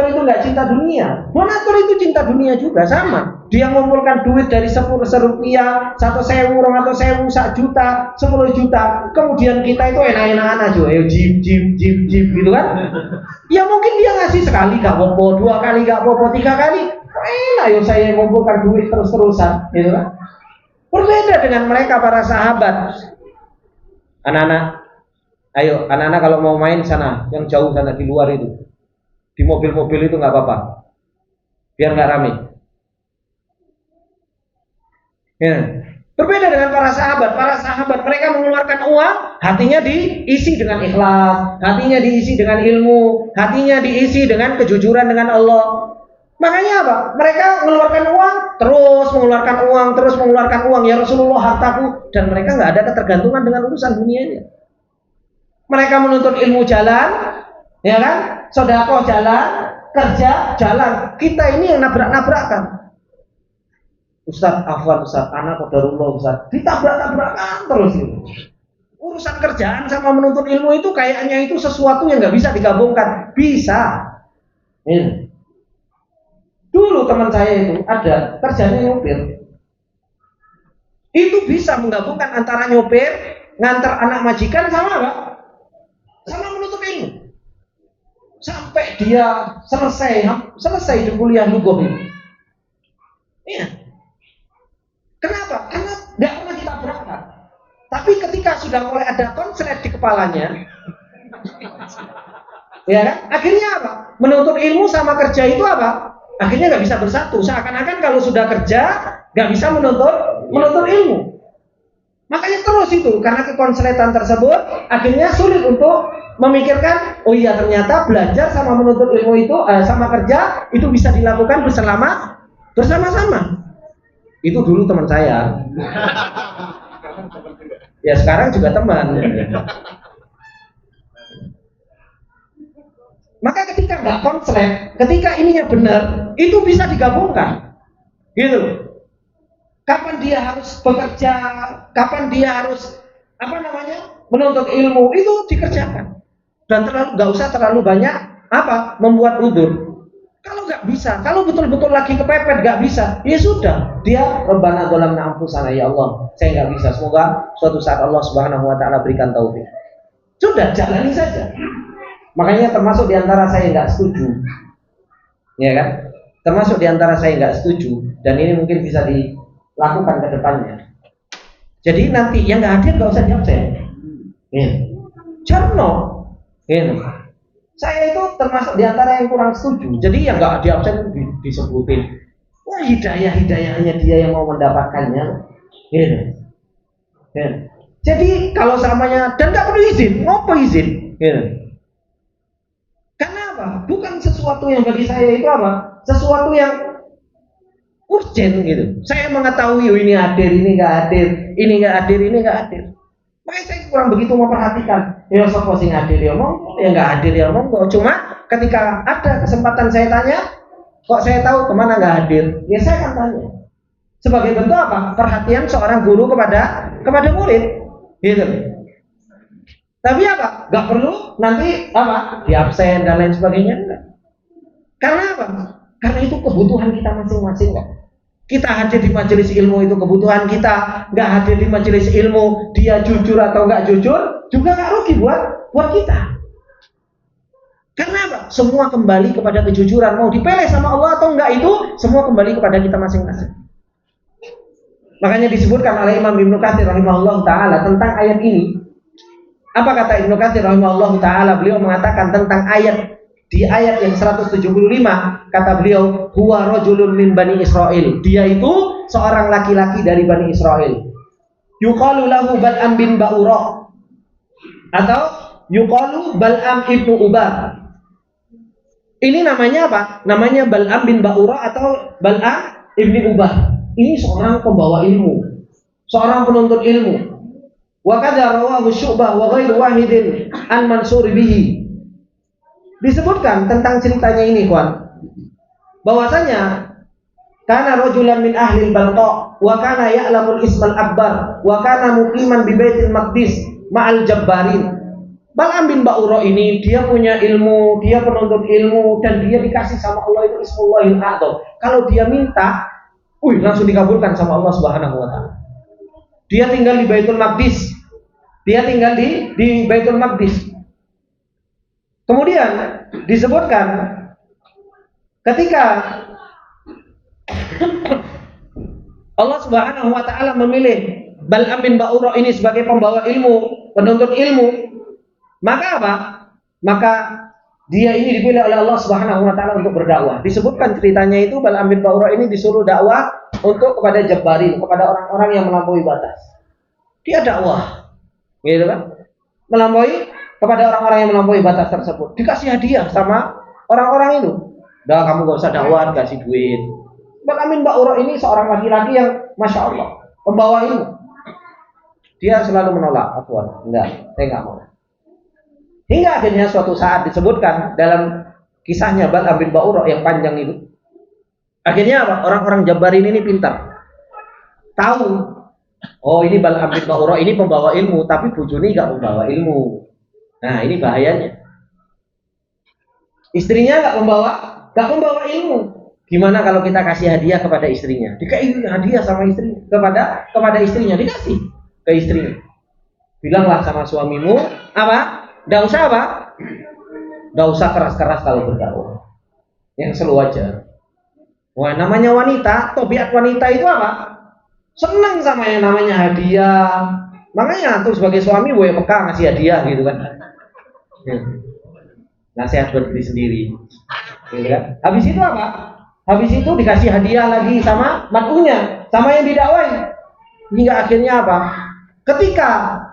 Speaker 1: itu nggak cinta dunia. Donatur itu cinta dunia juga, sama. Dia mengumpulkan duit dari 10 rupiah, 1.000, 200.000, 1 juta, 10 juta. Kemudian kita itu enak-enakan aja, jeep gitu kan? Ya mungkin dia ngasih sekali gak apa-apa, 2 kali gak apa-apa, 3 kali. Enak ya saya mengumpulkan duit terus-terusan, gitu kan? Berbeda dengan mereka para sahabat. Anak-anak, ayo anak-anak kalau mau main sana, yang jauh sana di luar itu. Di mobil-mobil itu nggak apa-apa, biar nggak rame. Ya. Berbeda dengan para sahabat. Para sahabat mereka mengeluarkan uang, hatinya diisi dengan ikhlas, hatinya diisi dengan ilmu, hatinya diisi dengan kejujuran dengan Allah. Makanya apa? Mereka mengeluarkan uang, terus mengeluarkan uang. Ya Rasulullah hartaku, dan mereka nggak ada ketergantungan dengan urusan dunianya. Mereka menuntut ilmu jalan, ya kan? Sedekah jalan, kerja jalan. Kita ini yang nabrak-nabrakan. Ustaz, afwan Ustaz, anak qadarullah Ustaz, ditabrak-tabrakan terus itu. Urusan kerjaan sama menuntut ilmu itu kayaknya itu sesuatu yang nggak bisa digabungkan. Bisa. Ini. Dulu teman saya itu ada kerjanya nyopir. Itu bisa menggabungkan antara nyopir, ngantar anak majikan sama apa? Sama menuntut ilmu. Sampai dia selesai di kuliah lugoh ini. Iya. Kenapa? Karena nggak pernah ditabrakkan. Tapi ketika sudah mulai ada konslet di kepalanya, ya kan? Akhirnya apa? Menuntut ilmu sama kerja itu apa? Akhirnya nggak bisa bersatu. Seakan-akan kalau sudah kerja nggak bisa menuntut ilmu. Makanya terus itu karena kekonsletan tersebut akhirnya sulit untuk memikirkan, oh iya ternyata belajar sama menuntut ilmu itu sama kerja itu bisa dilakukan bersama-sama. Itu dulu teman saya. Ya sekarang juga teman. Maka ketika nggak konslet, ketika ininya benar, itu bisa digabungkan. Gitu. Kapan dia harus bekerja, kapan dia harus menuntut ilmu, itu dikerjakan. Dan nggak usah terlalu banyak membuat udzur. Kalau nggak bisa, kalau betul-betul lagi kepepet nggak bisa, ya sudah. Dia Rabbana dzalamna anfusana, ya Allah, saya nggak bisa. Semoga suatu saat Allah Subhanahu Wa Taala berikan taufik. Sudah, jalani saja. Makanya termasuk diantara saya nggak setuju, ya kan? Termasuk diantara saya nggak setuju, dan ini mungkin bisa dilakukan ke depannya. Jadi nanti yang nggak hadir nggak usah diabsen. Jarno, saya itu termasuk diantara yang kurang setuju. Jadi yang nggak diabsen disebutin. Wah, hidayahnya dia yang mau mendapatkannya. Jadi kalau samanya dan nggak perlu izin, ngopo izin? Karena apa? Bukan sesuatu yang bagi saya itu sesuatu yang urgent gitu. Saya mengetahui ini hadir, ini nggak hadir, ini nggak hadir, ini nggak hadir. Makanya saya kurang begitu memperhatikan. Ya sapa sing hadir ya monggo, ya nggak hadir ya monggo. Cuma ketika ada kesempatan saya tanya, kok saya tahu kemana nggak hadir, ya saya akan tanya. Sebagai bentuk perhatian seorang guru kepada murid, gitu. Tapi nggak perlu nanti di absen dan lain sebagainya. Enggak. Karena Karena itu kebutuhan kita masing-masing kok. Kita hadir di majelis ilmu itu kebutuhan kita. Nggak hadir di majelis ilmu, dia jujur atau nggak jujur, juga nggak rugi buat kita. Karena semua kembali kepada kejujuran. Mau dipilih sama Allah atau enggak, itu semua kembali kepada kita masing-masing. Makanya disebutkan oleh Imam Ibnu Katsir rahimahullah ta'ala tentang ayat ini. Apa kata Ibnu Katsir rahimahullah ta'ala? Beliau mengatakan tentang ayat, di ayat yang 175, kata beliau, huwa rajulun min bani Israil. Dia itu seorang laki-laki dari Bani Israel. Yuqalu lahu Bal'am bin Ba'ura, atau yuqalu Bal'am ibnu Ubar. Ini namanya apa? Namanya Bal'am bin Ba'ura atau Bal'am ibnu Ubar. Ini seorang pembawa ilmu, seorang penuntut ilmu. Wa kadza rawahu Syu'bah wa ghairu wahidin an Mansur bihi. Disebutkan tentang ceritanya ini, kawan, bahwasanya kana rajulan min ahli al-Balqa wa kana ya'lamul ismal akbar wa kana muqiman bi Baitil Maqdis ma'al jabbarin. Bal'am bin Ba'ura ini dia punya ilmu, dia penuntut ilmu, dan dia dikasih sama Allah itu Ismullahil A'dzam. Kalau dia minta, langsung dikabulkan sama Allah Subhanahu wa taala. Dia tinggal di Baitul Maqdis. Dia tinggal di Baitul Maqdis. Kemudian disebutkan ketika Allah Subhanahu wa taala memilih Bal'am bin Ba'ura ini sebagai pembawa ilmu, penuntut ilmu, maka Maka dia ini dipilih oleh Allah Subhanahu wa taala untuk berdakwah. Disebutkan ceritanya itu Bal'am bin Ba'ura ini disuruh dakwah untuk kepada Jabbarin, kepada orang-orang yang melampaui batas. Dia dakwah, gitu kan? Melampaui kepada orang-orang yang melampaui batas tersebut. Dikasih hadiah sama orang-orang itu. Dah, kamu gak usah dakwah, kasih duit. Bal'am bin Ba'ura ini seorang laki-laki yang masya Allah, pembawa ilmu. Dia selalu menolak, enggak, saya enggak mau. Hingga akhirnya suatu saat disebutkan dalam kisahnya Bal'am bin Ba'ura yang panjang itu. Akhirnya orang-orang Jabbarin ini pintar. Tahu, ini Bal'am bin Ba'ura ini pembawa ilmu, tapi bojone enggak membawa ilmu. Nah, ini bahayanya. Istrinya enggak membawa ilmu. Gimana kalau kita kasih hadiah kepada istrinya? Dikasih hadiah sama istrinya, kepada istrinya, dikasih ke istrinya. Bilanglah sama suamimu, Nggak usah keras-keras kalau berdakwah. Yang slow aja. Wah, namanya wanita, tabiat wanita itu senang sama yang namanya hadiah. Makanya tuh sebagai suami boleh peka ngasih hadiah gitu kan. Nasihat buat diri sendiri. Gitu kan? Habis itu Habis itu dikasih hadiah lagi sama mat'unya, sama yang didakwai. Hingga akhirnya ketika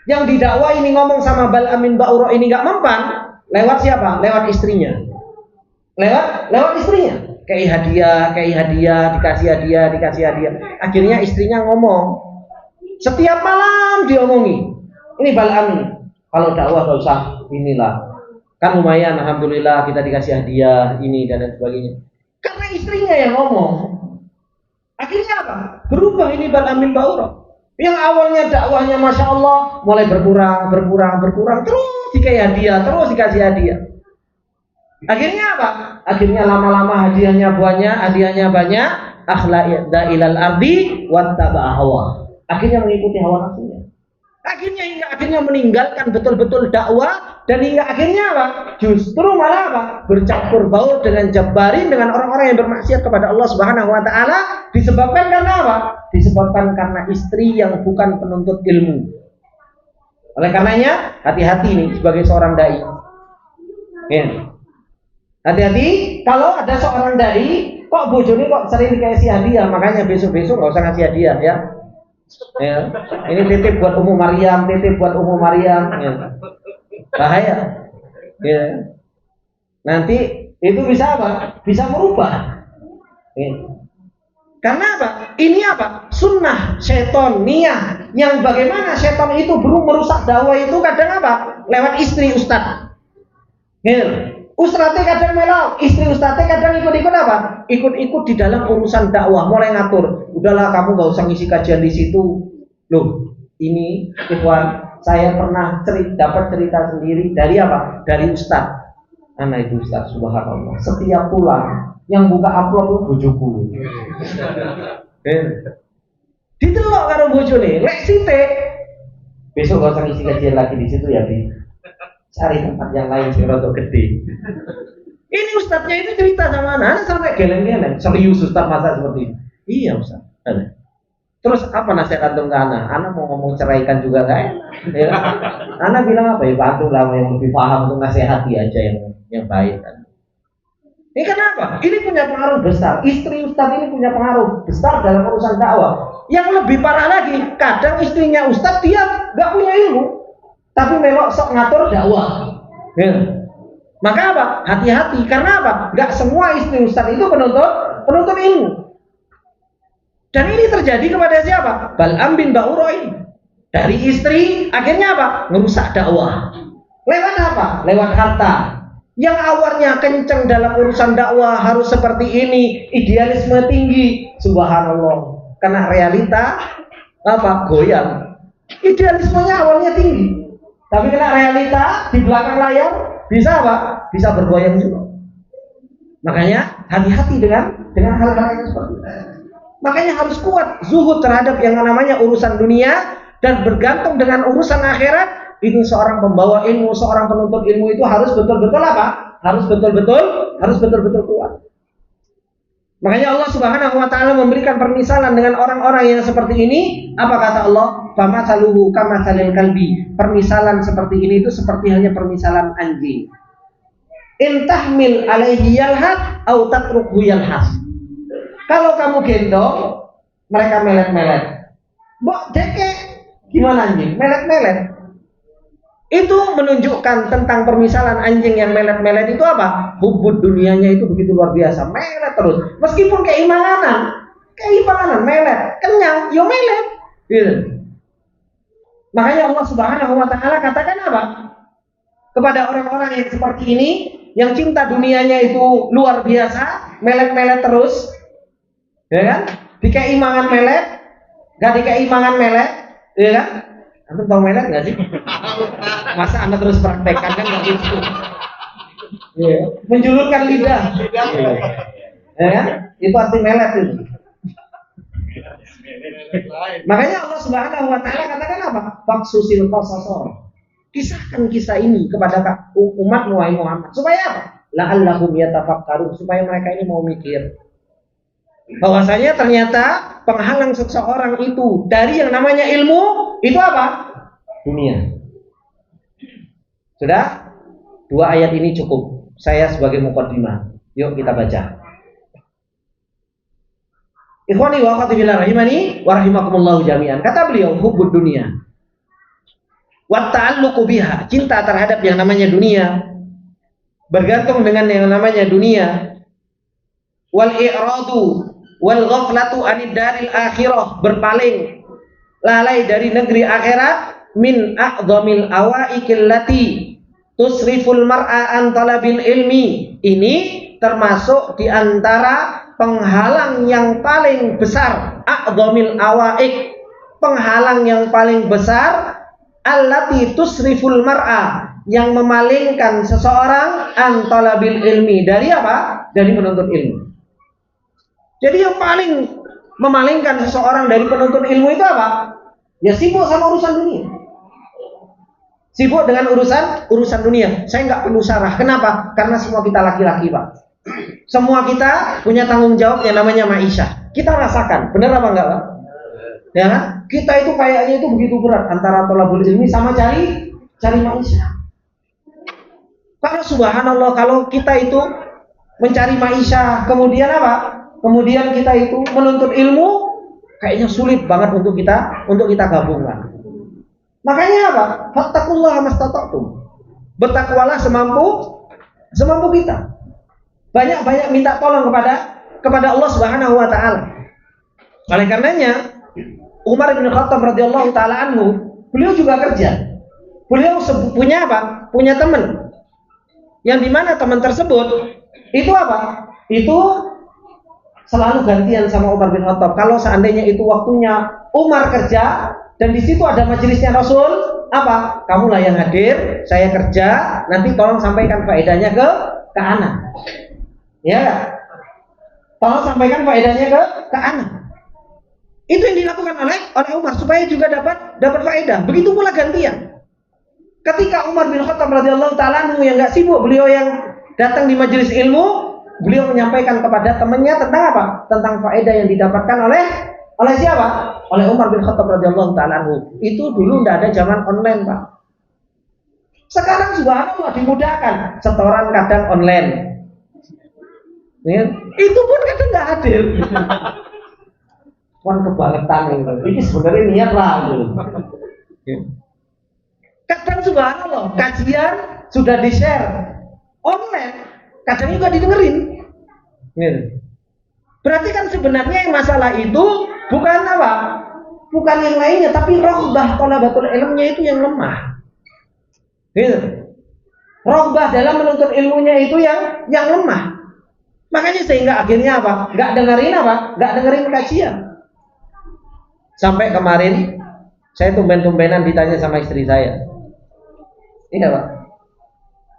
Speaker 1: yang didakwai ini ngomong sama Bal'am bin Ba'ura ini nggak mempan, lewat siapa? Lewat istrinya. Lewat istrinya. Kayak hadiah, dikasih hadiah. Akhirnya istrinya ngomong. Setiap malam diomongi. Ini Bal'am ini. Kalau dakwah gak usah inilah. Kan lumayan, alhamdulillah kita dikasih hadiah ini dan lain sebagainya. Karena istrinya yang ngomong. Akhirnya apa? Berubah ini balamin ba'urah. Yang awalnya dakwahnya Masya Allah, mulai berkurang, terus dikasih hadiah. Akhirnya apa? Akhirnya lama-lama hadiahnya banyak, akhlaqda ilal ardi wattaba'a hawa. Akhirnya mengikuti hawa nafsunya. Akhirnya meninggalkan betul-betul dakwah, dan hingga akhirnya apa? Justru malah apa? Bercampur baur dengan jabarin, dengan orang-orang yang bermaksiat kepada Allah Subhanahu wa taala. Disebabkan karena apa? Disebabkan karena istri yang bukan penuntut ilmu. Oleh karenanya, hati-hati nih sebagai seorang dai. Ya. Hati-hati kalau ada seorang dai, kok bojone kok sering dikasih hadiah, makanya besok-besok enggak usah ngasih hadiah ya. Ya. Ini titip buat Ummu Maryam, ya. Bahaya. Ya. Nanti itu bisa apa? Bisa merubah. Ya. Karena apa? Ini apa? Sunnah seton niyah, yang bagaimana seton itu merusak dakwah itu kadang apa? Lewat istri ustaz. Ya. Ustaznya kadang melok, istri ustaznya kadang ikut-ikut apa? Ikut-ikut di dalam urusan dakwah, mulai ngatur. Udahlah, kamu nggak usah ngisi kajian di situ. Loh, ini ikhwan, saya pernah dapat cerita sendiri dari apa? Dari ustaz. Anak itu ustaz, subhanallah. Setiap pulang yang buka upload itu bojoku. Ditelok karo bojone, lek sithik. Besok nggak usah ngisi kajian lagi di situ ya, Bi. Cari tempat yang lain sih rodok gede. Ini ustadznya itu cerita sama anak sampai geleng-geleng. Serius ustadz masa seperti ini? Iya ustadz. Terus apa nasihat antum ke anak? Anak mau ngomong ceraikan juga nggak enak. Ya. Anak bilang apa ya? Bantu lah yang lebih paham untuk nasihati aja yang baik kan. Ini kenapa? Ini punya pengaruh besar. Istri ustadz ini punya pengaruh besar dalam urusan dakwah. Yang lebih parah lagi, kadang istrinya ustadz dia nggak punya ilmu, tapi melok sok ngatur dakwah. Ya. Maka apa? Hati-hati. Karena apa? Gak semua istri ustaz itu penuntut ilmu. Dan ini terjadi kepada siapa? Bal'am bin Ba'urah ini. Dari istri, akhirnya apa? Ngerusak dakwah. Lewat apa? Lewat harta. Yang awalnya kenceng dalam urusan dakwah harus seperti ini, idealisme tinggi. Subhanallah. Karena realita apa? Goyang. Idealismenya awalnya tinggi. Tapi kena realita di belakang layar bisa apa? Bisa bergoyang juga. Makanya hati-hati dengan hal-hal yang seperti itu. Makanya harus kuat zuhud terhadap yang namanya urusan dunia dan bergantung dengan urusan akhirat. Ini seorang pembawa ilmu, seorang penuntut ilmu itu harus betul-betul apa? Harus betul-betul kuat. Makanya Allah Subhanahu wa taala memberikan permisalan dengan orang-orang yang seperti ini. Apa kata Allah? Famatsaluhu kamatsalil kalbi. Permisalan seperti ini itu seperti hanya permisalan anjing. In tahmil alaihi yalhad au tatruku yalhas. Kalau kamu gendong, mereka melet-melet. Mbok deke gimana anjing? Melet-melet. Itu menunjukkan tentang permisalan anjing yang melet-melet itu apa? Hubbud dunianya itu begitu luar biasa, melet terus. Meskipun keimanan melet, kenyang, yo melet. Gitu. Makanya Allah Subhanahu wa taala katakan apa? Kepada orang-orang yang seperti ini, yang cinta dunianya itu luar biasa, melet-melet terus. Ya kan? Dikeimangan melet, enggak dikeimangan melet, ya kan? Antum tahu melet nggak sih? Masa Anda terus praktekkan kan nggak gitu? Yeah. Menjulurkan lidah. Ya kan? Itu arti melet itu. Makanya Allah Subhanahu wa taala katakan apa? Faqsusil qasasor. Kisahkan kisah ini kepada umat Muhammad supaya apa? La'allahum yatafakkarun, supaya mereka ini mau mikir. Bahwasanya ternyata penghalang seseorang itu dari yang namanya ilmu itu apa? Dunia. Sudah? 2 ayat ini cukup. Saya sebagai muqaddimah. Yuk kita baca. Ikhwani wa akhwati fillah rahimani wa rahimakumullah jami'an. Kata beliau, hubbud dunia wa ta'alluqu biha, cinta terhadap yang namanya dunia, bergantung dengan yang namanya dunia, wal i'radu wal ghaflatu anid daril akhirah, berpaling lalai dari negeri akhirat, min a'dhamil awaikil lati tusriful mar'a an talabil ilmi. Ini termasuk di antara penghalang yang paling besar, a'dhamil awaik, penghalang yang paling besar, allati tusriful mar'a, yang memalingkan seseorang an talabil ilmi, dari apa? Dari menuntut ilmu. Jadi yang paling memalingkan seseorang dari penuntut ilmu itu apa? Ya sibuk sama urusan dunia. Sibuk dengan urusan dunia. Saya nggak perlu syarah. Kenapa? Karena semua kita laki-laki, Pak. Semua kita punya tanggung jawab yang namanya maisha. Kita rasakan, benar apa enggak, Pak? Ya, kita itu kayaknya itu begitu berat antara thalabul ilmi sama cari maisha. Kalau subhanallah, kalau kita itu mencari maisha, kemudian apa? Kemudian kita itu menuntut ilmu, kayaknya sulit banget untuk kita gabungkan. Makanya apa? Fattaqullaha mastata'tum. Bertakwalah semampu kita. Banyak-banyak minta tolong kepada Allah Subhanahu wa taala. Oleh karenanya Umar bin Khattab radhiyallahu taala anhu, beliau juga kerja. Beliau punya apa? Punya teman. Yang dimana teman tersebut itu apa? Itu selalu gantian sama Umar bin Khattab. Kalau seandainya itu waktunya Umar kerja dan di situ ada majelisnya Rasul, apa? Kamulah yang hadir, saya kerja, nanti tolong sampaikan faedahnya ke anak. Ya, tolong sampaikan faedahnya ke anak. Itu yang dilakukan oleh Umar supaya juga dapat faedah. Begitu pula gantian. Ketika Umar bin Khattab radhiyallahu taala anhu yang enggak sibuk, beliau yang datang di majelis ilmu, beliau menyampaikan kepada temannya tentang apa? Tentang faedah yang didapatkan oleh siapa? Oleh Umar bin Khattab radhiyallahu taala anhu. Itu dulu tidak ada zaman online, Pak. Sekarang subhanallah dimudahkan, setoran kadang online. Ya, itu pun kadang nggak hadir. Kon kebangetan itu. Ini sebenarnya niat lah. Kadang subhanallah, kajian sudah di-share online, kadang juga didengerin. Berarti kan sebenarnya yang masalah itu bukan apa? Bukan yang lainnya, tapi roghbah thalabatul ilmnya itu yang lemah. Roghbah dalam menuntut ilmunya itu yang lemah. Makanya sehingga akhirnya apa? Nggak dengerin kajian. Sampai kemarin saya tumben-tumbenan ditanya sama istri saya. Iya, Pak.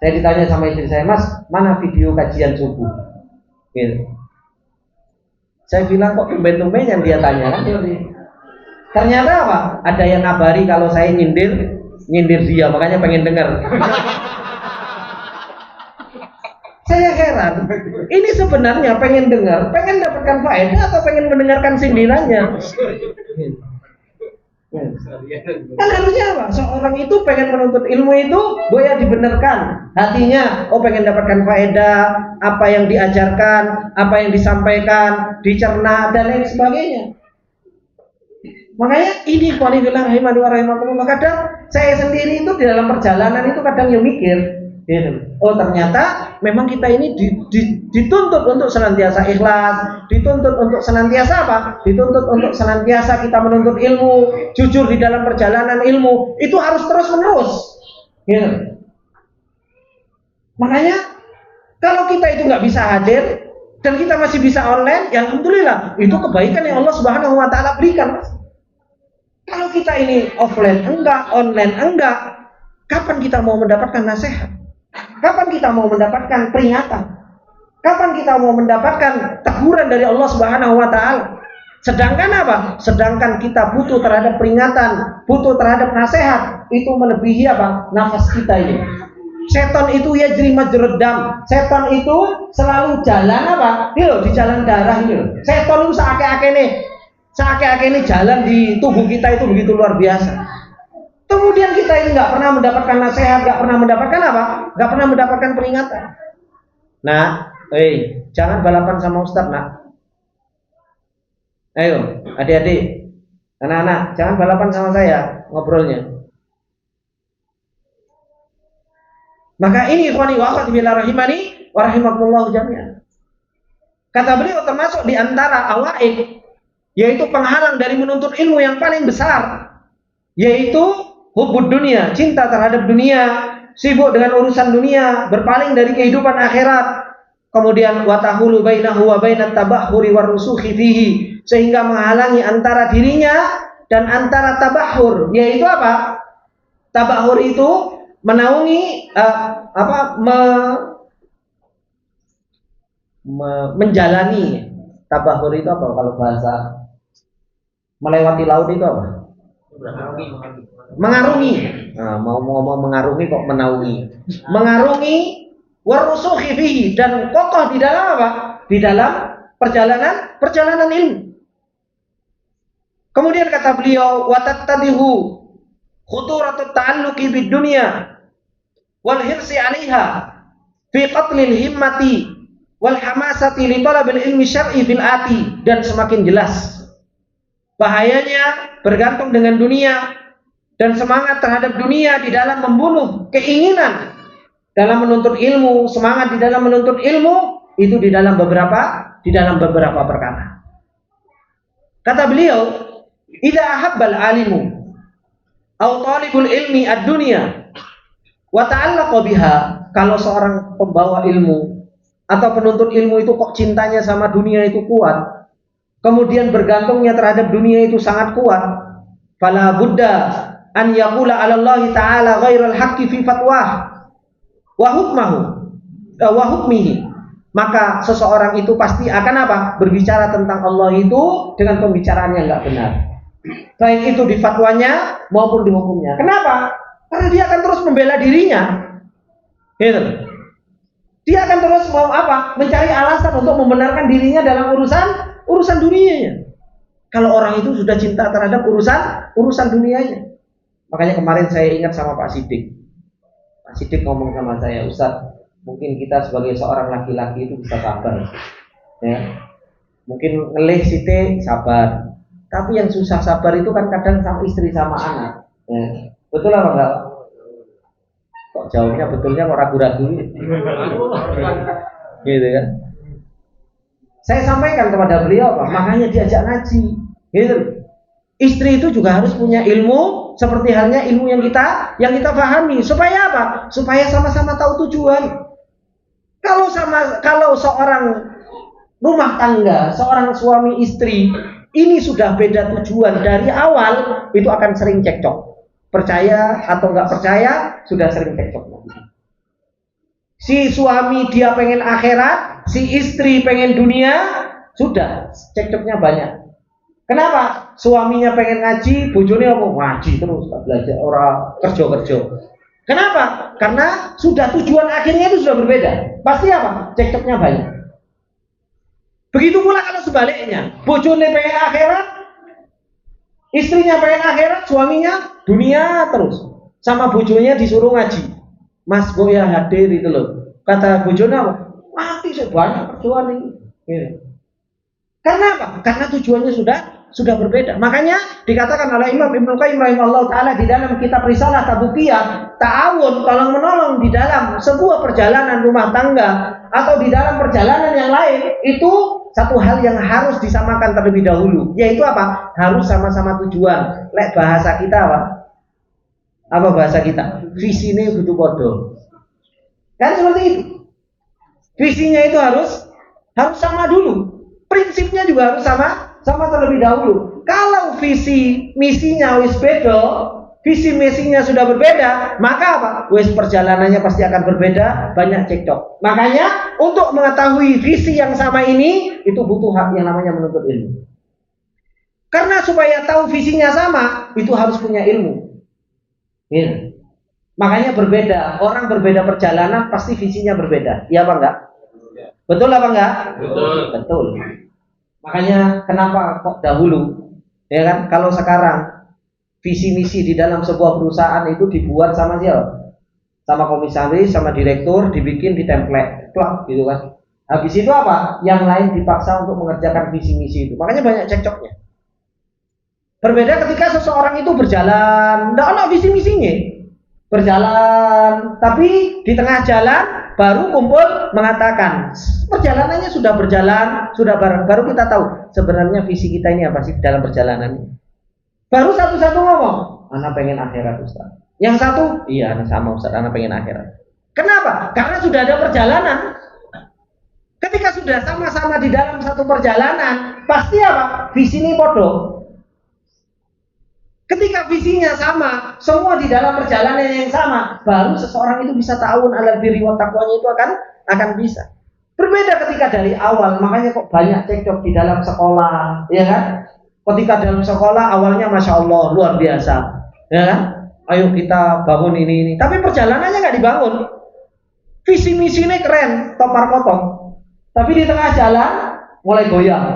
Speaker 1: Saya ditanya sama istri saya, Mas, mana video kajian subuh? Gitu. Saya bilang kok tumben-tumben yang dia tanya kan? Ternyata apa? Ada yang ngabari kalau saya nyindir dia, makanya pengen dengar. Saya heran. Ini sebenarnya pengen dengar, pengen dapatkan faedah atau pengen mendengarkan sindirannya? Kan harusnya apa? Seorang itu pengen menuntut ilmu itu boya dibenarkan hatinya, pengen dapatkan faedah, apa yang diajarkan, apa yang disampaikan, dicerna dan lain sebagainya. Makanya ini qanibillah rahimani wa rahimakumullah, kadang saya sendiri itu di dalam perjalanan itu kadang yang mikir gitu. Oh ternyata memang kita ini dituntut untuk senantiasa ikhlas, dituntut untuk senantiasa apa? Dituntut untuk senantiasa kita menuntut ilmu, jujur di dalam perjalanan ilmu, itu harus terus menerus gitu. Makanya kalau kita itu nggak bisa hadir dan kita masih bisa online, ya alhamdulillah, itu kebaikan yang Allah Subhanahu wa taala berikan. Kalau kita ini offline enggak, online enggak, kapan kita mau mendapatkan nasihat? Kapan kita mau mendapatkan peringatan? Kapan kita mau mendapatkan teguran dari Allah Subhanahu wa taala? Sedangkan apa? Sedangkan kita butuh terhadap peringatan, butuh terhadap nasihat, itu melebihi apa? Nafas kita ini. Setan itu yajri majrad dam. Setan itu selalu jalan apa? Di jalan darah ini. Setan itu seakan-akan jalan di tubuh kita itu begitu luar biasa. Kemudian kita ini nggak pernah mendapatkan nasihat, nggak pernah mendapatkan apa? Nggak pernah mendapatkan peringatan. Nah, jangan balapan sama Ustadz, nak. Ayo, adik-adik, anak-anak, jangan balapan sama saya ngobrolnya. Maka ini ikhwani wa akhwati fillah rahimani wa rahimakumullah jami'an. Kata beliau termasuk di antara awaid, yaitu penghalang dari menuntut ilmu yang paling besar, yaitu hubbud dunia, cinta terhadap dunia, sibuk dengan urusan dunia, berpaling dari kehidupan akhirat. Kemudian watahulu bainahu wa bainat tabahhuri warusukhi fihi, sehingga menghalangi antara dirinya dan antara tabahhur, yaitu apa? Tabahhur itu menaungi menjalani. Tabahhur itu apa kalau bahasa melewati laut itu apa? Mengarungi. Nah, mau ngomong mengarungi kok menaungi. Mengarungi warusukhi fihi, dan kokoh di dalam apa? Di dalam perjalanan ilmu. Kemudian kata beliau, wa tattadihu khuturatut ta'alluqi bid dunya wal hirsi 'alaiha fi qatlil himmati wal hamasati li talabil ilmi syar'i fil ati, dan semakin jelas bahayanya bergantung dengan dunia dan semangat terhadap dunia di dalam membunuh keinginan dalam menuntut ilmu, semangat di dalam menuntut ilmu itu di dalam beberapa perkara. Kata beliau, idza ahabbal alimu aw talibul ilmi ad-dunya wa ta'allaqa biha, kalau seorang pembawa ilmu atau penuntut ilmu itu kok cintanya sama dunia itu kuat, kemudian bergantungnya terhadap dunia itu sangat kuat, fala budda an yaqula 'ala Allah ta'ala ghairal haqqi fi fatwah wa hukmihi, maka seseorang itu pasti akan apa? Berbicara tentang Allah itu dengan pembicaraan yang enggak benar, baik itu di fatwanya maupun di hukumnya. Kenapa? Karena dia akan terus membela dirinya. Gitu. Dia akan terus mencari alasan untuk membenarkan dirinya dalam urusan dunianya. Kalau orang itu sudah cinta terhadap urusan dunianya. Makanya kemarin saya ingat sama Pak Siddiq. Pak Siddiq ngomong sama saya, Ustaz, mungkin kita sebagai seorang laki-laki itu bisa sabar, ya. Mungkin ngelih sithik sabar, tapi yang susah sabar itu kan kadang sama istri sama anak, ya. Betul apa enggak? Kok jawabnya betulnya kok ragu-ragu gitu kan? Saya sampaikan kepada beliau, makanya diajak ngaji, gitu. Istri itu juga harus punya ilmu seperti halnya ilmu yang kita pahami. Supaya apa? Supaya sama-sama tahu tujuan. Kalau seorang rumah tangga, seorang suami istri ini sudah beda tujuan dari awal, itu akan sering cekcok. Percaya atau enggak percaya, sudah sering cekcok. Si suami dia pengen akhirat, si istri pengen dunia, sudah cekcoknya banyak. Kenapa? Suaminya pengen ngaji, bojone apa? Ngaji terus, tak belajar, orang kerja. Kenapa? Karena sudah tujuan akhirnya itu sudah berbeda. Pasti apa? Cekcoknya banyak. Begitu pula kalau sebaliknya, bojone pengen akhirat, istrinya pengen akhirat, suaminya dunia terus. Sama bojonya disuruh ngaji. Mas Boya hadir itu loh. Kata bojone apa? Mati sebanyak perjuangan ini. Gitu. Karena apa? Karena tujuannya sudah berbeda. Makanya dikatakan oleh Imam Ibnu Qayyim rahimahullah taala di dalam kitab Risalah Tabukiyah, ta'awun, tolong menolong di dalam sebuah perjalanan rumah tangga atau di dalam perjalanan yang lain, itu satu hal yang harus disamakan terlebih dahulu, yaitu apa? Harus sama-sama tujuan. Lek bahasa kita apa? Apa bahasa kita? Visine kudu padha. Kan seperti itu. Visinya itu harus sama dulu. Prinsipnya juga harus sama terlebih dahulu. Kalau visi misinya wis beda, visi misinya sudah berbeda, maka apa? Wis perjalanannya pasti akan berbeda, banyak cekcok. Makanya untuk mengetahui visi yang sama ini itu butuh hak yang namanya menuntut ilmu. Karena supaya tahu visinya sama, itu harus punya ilmu. Ya. Makanya berbeda, orang berbeda perjalanan pasti visinya berbeda. Iya apa enggak? Betul apa enggak? Betul. Makanya kenapa kok dahulu, ya kan? Kalau sekarang visi misi di dalam sebuah perusahaan itu dibuat sama siapa? Sama komisaris, sama direktur, dibikin di template, klak, gitu kan? Habis itu apa? Yang lain dipaksa untuk mengerjakan visi misi itu. Makanya banyak cekcoknya. Berbeda ketika seseorang itu berjalan, tidak ada visi misinya, berjalan, tapi di tengah jalan baru kumpul mengatakan perjalanannya sudah berjalan, sudah baru kita tahu sebenarnya visi kita ini apa sih dalam perjalanan ini. Baru satu-satu ngomong, anak pengen akhirat Ustaz. Yang satu, iya sama Ustaz, anak pengen akhirat. Kenapa? Karena sudah ada perjalanan. Ketika sudah sama-sama di dalam satu perjalanan, pasti apa? Visi ini bodoh. Ketika visinya sama, semua di dalam perjalanan yang sama, baru seseorang itu bisa ta'awun 'alal birri wat taqwanya itu akan bisa. Berbeda ketika dari awal, makanya kok banyak cekcok di dalam sekolah, ya kan? Ketika dalam sekolah awalnya Masya Allah luar biasa, ya kan? Ayo kita bangun ini, tapi perjalanannya nggak dibangun. Visi misinya keren, topar potong, tapi di tengah jalan mulai goyang.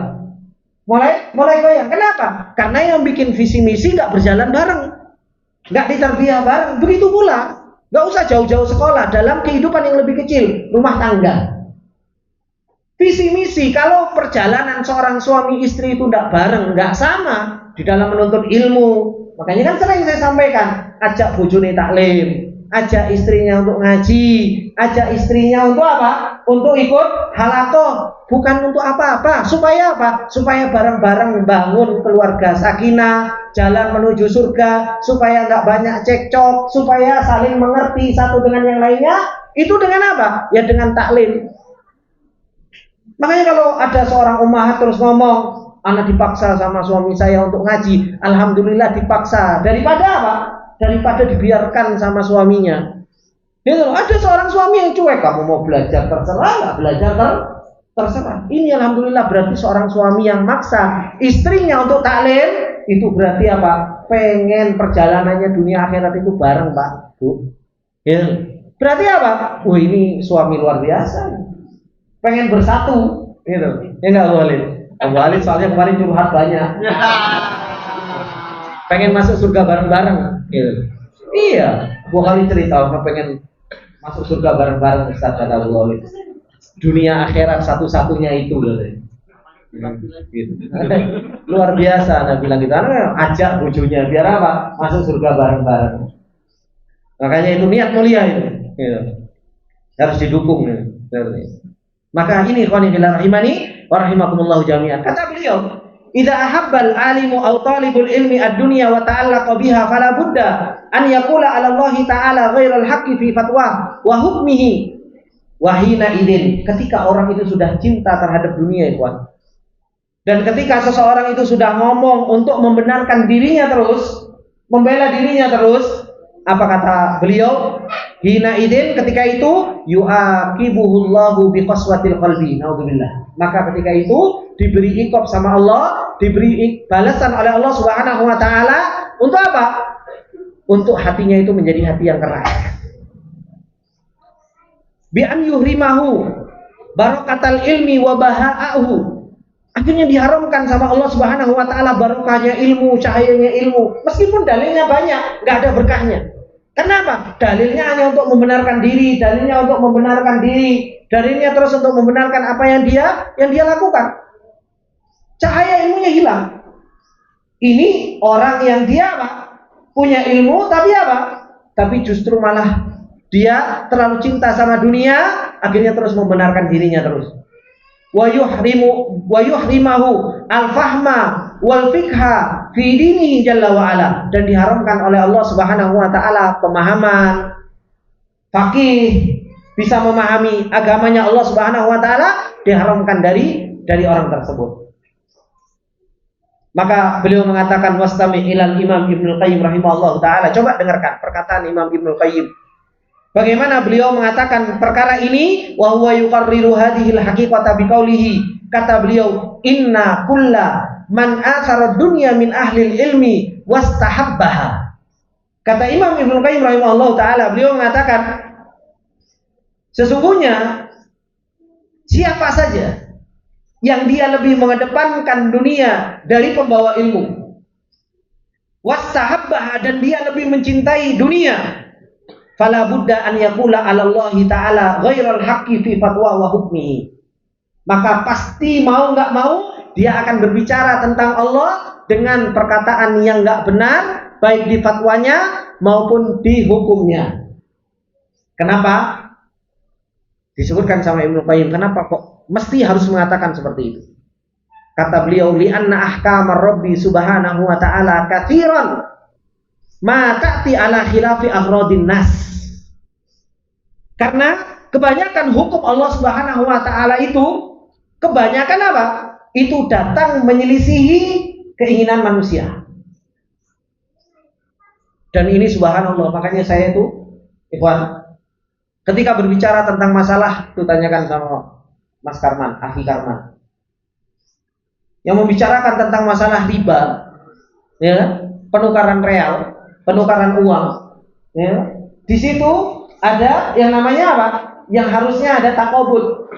Speaker 1: Mulai goyang. Kenapa? Karena yang bikin visi misi nggak berjalan bareng, nggak ditarbiyah bareng. Begitu pula, nggak usah jauh-jauh sekolah, dalam kehidupan yang lebih kecil, rumah tangga. Visi misi, kalau perjalanan seorang suami istri itu nggak bareng, nggak sama di dalam menuntut ilmu. Makanya kan sering saya sampaikan, ajak bojone taklim, ajak istrinya untuk ngaji, ajak istrinya untuk apa? Untuk ikut halaqah, bukan untuk apa-apa. Supaya apa? Supaya bareng-bareng bangun keluarga sakinah, jalan menuju surga, supaya nggak banyak cekcok, supaya saling mengerti satu dengan yang lainnya. Itu dengan apa? Ya dengan taklim. Makanya kalau ada seorang ummahat terus ngomong, anak dipaksa sama suami saya untuk ngaji, alhamdulillah dipaksa. Daripada apa? Daripada dibiarkan sama suaminya. Gitu. Ada seorang suami yang cuek, kamu mau belajar terserah, nggak belajar terserah. Ini alhamdulillah berarti seorang suami yang maksa istrinya untuk taklim, itu berarti apa? Pengen perjalanannya dunia akhirat itu bareng, Pak, Bu. Ya. Berarti apa? Oh, ini suami luar biasa. Pengen bersatu, gitu. Ya nggak boleh. Walid soalnya kemarin curhat banyak. Pengen masuk surga bareng-bareng, gitu. Iya, 2 kali cerita orang pengen masuk surga bareng-bareng Ustaz kata Walid. Dunia akhirat satu-satunya itu, gitu. Luar biasa, Nabi bilang gitu. Ajak bojonya biar apa? Masuk surga bareng-bareng. Makanya itu niat mulia itu, gitu. Harus didukung, gitu. Maka ini ikhwani fillah rahimani wa rahimakumullah jami'an. Kata beliau, "Idza ahabbal alimu aw talibul ilmi ad-dunya wa ta'allaqa biha fala budda an yaqula 'ala Allah ta'ala ghairal haqqi fi fatwa wa hukmihi." Wa hina idzin, ketika orang itu sudah cinta terhadap dunia, ikhwan. Dan ketika seseorang itu sudah ngomong untuk membenarkan dirinya terus, membela dirinya terus, apa kata beliau? Hina idin, ketika itu yu'aqibuhullahu biqaswatil qalbi. Naudzubillah. Maka ketika itu diberi iqab sama Allah, diberi balasan oleh Allah Subhanahu wa taala untuk apa? Untuk hatinya itu menjadi hati yang keras. Bi an yuhrimahu barakatal ilmi wa baha'ahu. Akhirnya diharamkan sama Allah Subhanahu wa taala barokahnya ilmu, cahayanya ilmu. Meskipun dalilnya banyak, enggak ada berkahnya. Kenapa? Dalilnya hanya untuk membenarkan diri, dalilnya untuk membenarkan diri, dalilnya terus untuk membenarkan apa yang dia lakukan. Cahaya ilmunya hilang. Ini orang yang dia apa? Punya ilmu tapi apa? Tapi justru malah dia terlalu cinta sama dunia, akhirnya terus membenarkan dirinya terus. Wa yuhrimahu al-fahma wal fikha fi dinihi jalla wa ala, dan diharamkan oleh Allah Subhanahu wa taala pemahaman faqih, bisa memahami agamanya Allah Subhanahu wa taala, diharamkan dari orang tersebut. Maka beliau mengatakan wastami ilal Imam Ibnu Qayyim rahimahullah taala. Coba dengarkan perkataan Imam Ibnu Qayyim. Bagaimana beliau mengatakan perkara ini? Wa huwa yuqarriru hadhil haqiqata biqaulihi. Kata beliau, inna kulla man athara dunya min ahli ilmi wastahabbaha. Kata Imam Ibnu Qayyim rahimahullah taala, beliau mengatakan sesungguhnya siapa saja yang dia lebih mengedepankan dunia dari pembawa ilmu, wastahabbaha, dan dia lebih mencintai dunia, fala budda an yaqula 'ala Allah ta'ala ghairal haqqi fi fatwa wa hukmihi. Maka pasti mau enggak mau dia akan berbicara tentang Allah dengan perkataan yang enggak benar, baik di fatwanya maupun di hukumnya. Kenapa? Disebutkan sama Ibnu Qayyim, kenapa kok mesti harus mengatakan seperti itu? Kata beliau, li'anna ahkamar rabbi subhanahu wa ta'ala katsiran. ma ta'ti ala khilafi aghradin nas. Karena kebanyakan hukum Allah Subhanahu wa taala itu kebanyakan apa? Itu datang menyelisihi keinginan manusia. Dan ini subhanallah, makanya saya itu ikhwan, ketika berbicara tentang masalah itu tanyakan sama Mas Karman, Afi Karman, yang membicarakan tentang masalah riba, ya, penukaran real, penukaran uang, ya. Di situ ada yang namanya apa? Yang harusnya ada takobud,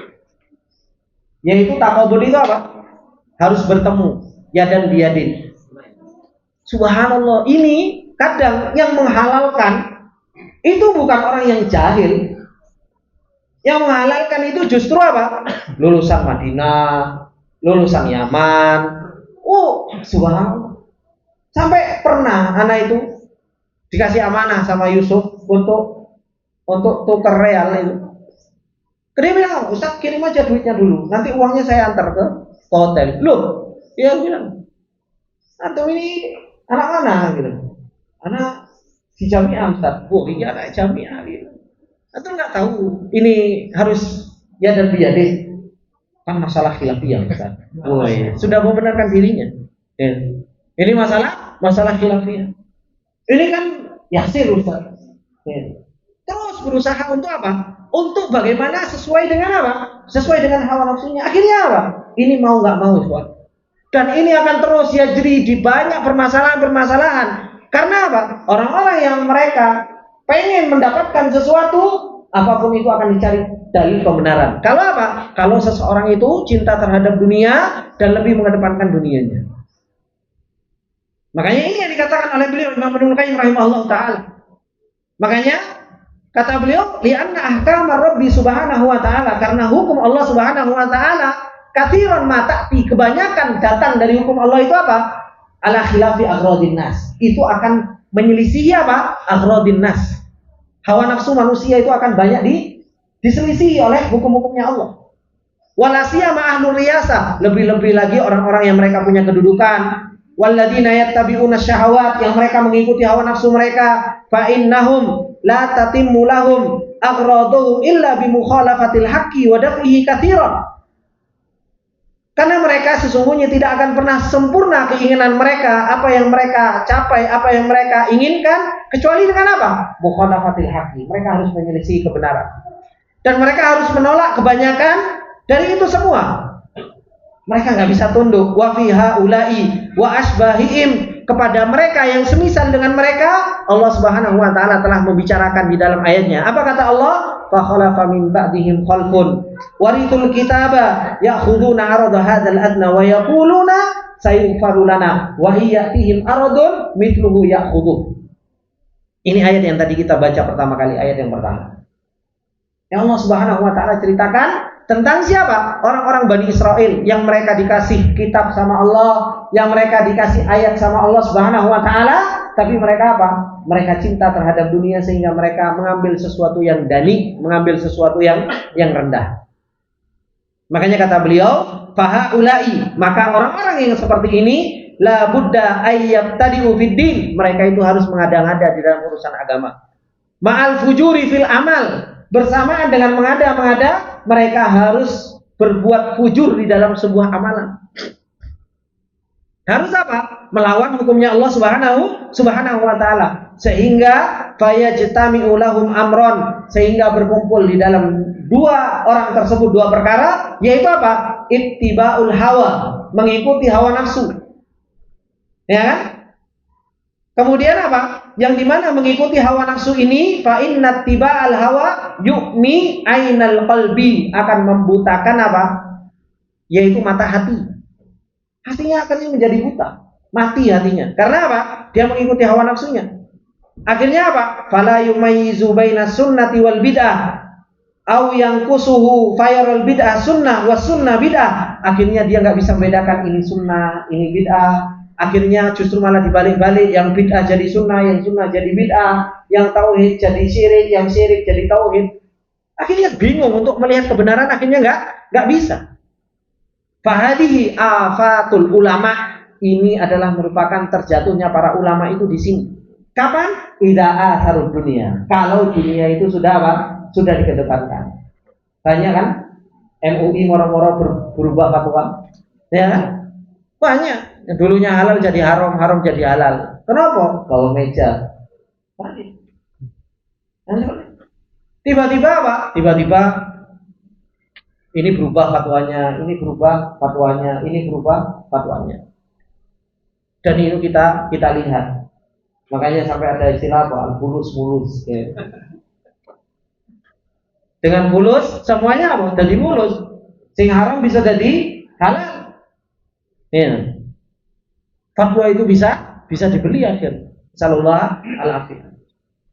Speaker 1: yaitu takobud itu apa? Harus bertemu, yadan biyadin. Subhanallah, ini kadang yang menghalalkan itu bukan orang yang jahil. Yang menghalalkan itu justru apa? Lulusan Madinah, lulusan Yaman. Oh, subhanallah. Sampai pernah anak itu dikasih amanah sama Yusuf untuk tukar real itu. Dia bilang, Ustaz kirim aja duitnya dulu, nanti uangnya saya antar ke hotel. Loh, dia bilang, antum ini anak mana gitu? Anak di jamiah Ustaz. Oh iya anak jamiah gitu. Antum nggak tahu ini harus ya dan biyadeh, kan masalah khilafiyah Ustaz. Oh iya, sudah membenarkan dirinya. Ya. Ini masalah khilafiyah. Ini kan yasir Ustaz. Ya. Terus berusaha untuk apa? Untuk bagaimana sesuai dengan apa? Sesuai dengan hawa nafsunya. Akhirnya apa? Ini mau nggak mau Ustaz. Dan ini akan terus yajri di banyak permasalahan-permasalahan. Karena apa? Orang-orang yang mereka pengen mendapatkan sesuatu, apapun itu akan dicari dalil kebenaran. Kalau apa? Kalau seseorang itu cinta terhadap dunia dan lebih mengedepankan dunianya. Makanya ini yang dikatakan oleh beliau Imam Ibnu Qayyim rahimahullah taala. Makanya kata beliau, li'anna ahkamar Rabbi subhanahu wa ta'ala, karena hukum Allah subhanahu wa ta'ala katsiran ma ta'ti, kebanyakan datang dari hukum Allah itu apa? Ala khilafi aghradin nas. Itu akan menyelisihi apa? Aghradin nas. Hawa nafsu manusia itu akan banyak diselisihi oleh hukum-hukumnya Allah. Walasiyama ahlur riyasah, lebih-lebih lagi orang-orang yang mereka punya kedudukan. Walladzina yattabi'una syahawat, yang mereka mengikuti hawa nafsu mereka. Fa innahum la tatimmu lahum aghraduhum illa bi mukhalafatil haqqi wa daf'ihi katsiran. Karena mereka sesungguhnya tidak akan pernah sempurna keinginan mereka, apa yang mereka capai, apa yang mereka inginkan, kecuali dengan apa? Mukhalafatil haqqi. Mereka harus menyelisih kebenaran. Dan mereka harus menolak kebanyakan dari itu semua. Mereka nggak bisa tunduk. Wa fiha ulai wa asbahihim, kepada mereka yang semisal dengan mereka, Allah Subhanahu wa taala telah membicarakan di dalam ayatnya. Apa kata Allah? Fa khalafa min ba'dihim khalfun warithul kitaba ya'khuduna 'arada hadzal adna wa yaquluna sayughfaru lana wa ya'tihim 'aradun mithluhu ya'khudhu. Ini ayat yang tadi kita baca pertama kali, ayat yang pertama. Yang Allah Subhanahu wa taala ceritakan tentang siapa? Orang-orang Bani Israel yang mereka dikasih kitab sama Allah, yang mereka dikasih ayat sama Allah Subhanahu wa taala, tapi mereka apa? Mereka cinta terhadap dunia sehingga mereka mengambil sesuatu yang dani, mengambil sesuatu yang rendah. Makanya kata beliau, fahaulai, maka orang-orang yang seperti ini la budda ayyabtadi'u fid din, mereka itu harus mengada-ngada di dalam urusan agama. Ma'al fujuri fil amal, bersamaan dengan mengada-ngada, mereka harus berbuat fujur di dalam sebuah amalan. Harus apa? Melawan hukumnya Allah Subhanahu wa taala, sehingga fayajtami'u lahum amron, sehingga berkumpul di dalam dua orang tersebut dua perkara, yaitu apa? Ittiba'ul hawa, mengikuti hawa nafsu. Ya kan? Kemudian apa? Yang dimana mengikuti hawa nafsu ini, fa inna tiba'al hawa yu'mi ainal qalbi, akan membutakan apa? Yaitu mata hati. Hatinya akan menjadi buta, mati hatinya. Karena apa? Dia mengikuti hawa nafsunya. Akhirnya apa? Fala yumayyizu baina sunnati wal bid'ah au yanqusuhu fayarul bid'ah sunnah was sunnah bid'ah. Akhirnya dia nggak bisa membedakan ini sunnah, ini bid'ah. Akhirnya justru malah dibalik-balik, yang bid'ah jadi sunnah, yang sunnah jadi bid'ah, yang tauhid jadi syirik, yang syirik jadi tauhid. Akhirnya bingung untuk melihat kebenaran, akhirnya nggak bisa. Fahadihi afatul ulama, ini adalah merupakan terjatuhnya para ulama itu di sini. Kapan? Idza atharud dunia. Kalau dunia itu sudah apa? Sudah dikedepankan. Banyak kan? MUI moro-moro berubah fatwa. Ya kan? Banyak. Yang dulunya halal jadi haram, haram jadi halal. Kenapa? Bawa meja. Tiba-tiba apa? Tiba-tiba ini berubah fatwanya, ini berubah fatwanya, ini berubah fatwanya. Dan itu kita lihat. Makanya sampai ada istilah apa? Bulus-bulus. Ya. Dengan bulus semuanya apa? Jadi mulus. Sing haram bisa jadi halal. Ya. Fatwa itu bisa dibeli akhir. Sallallahu alaihi.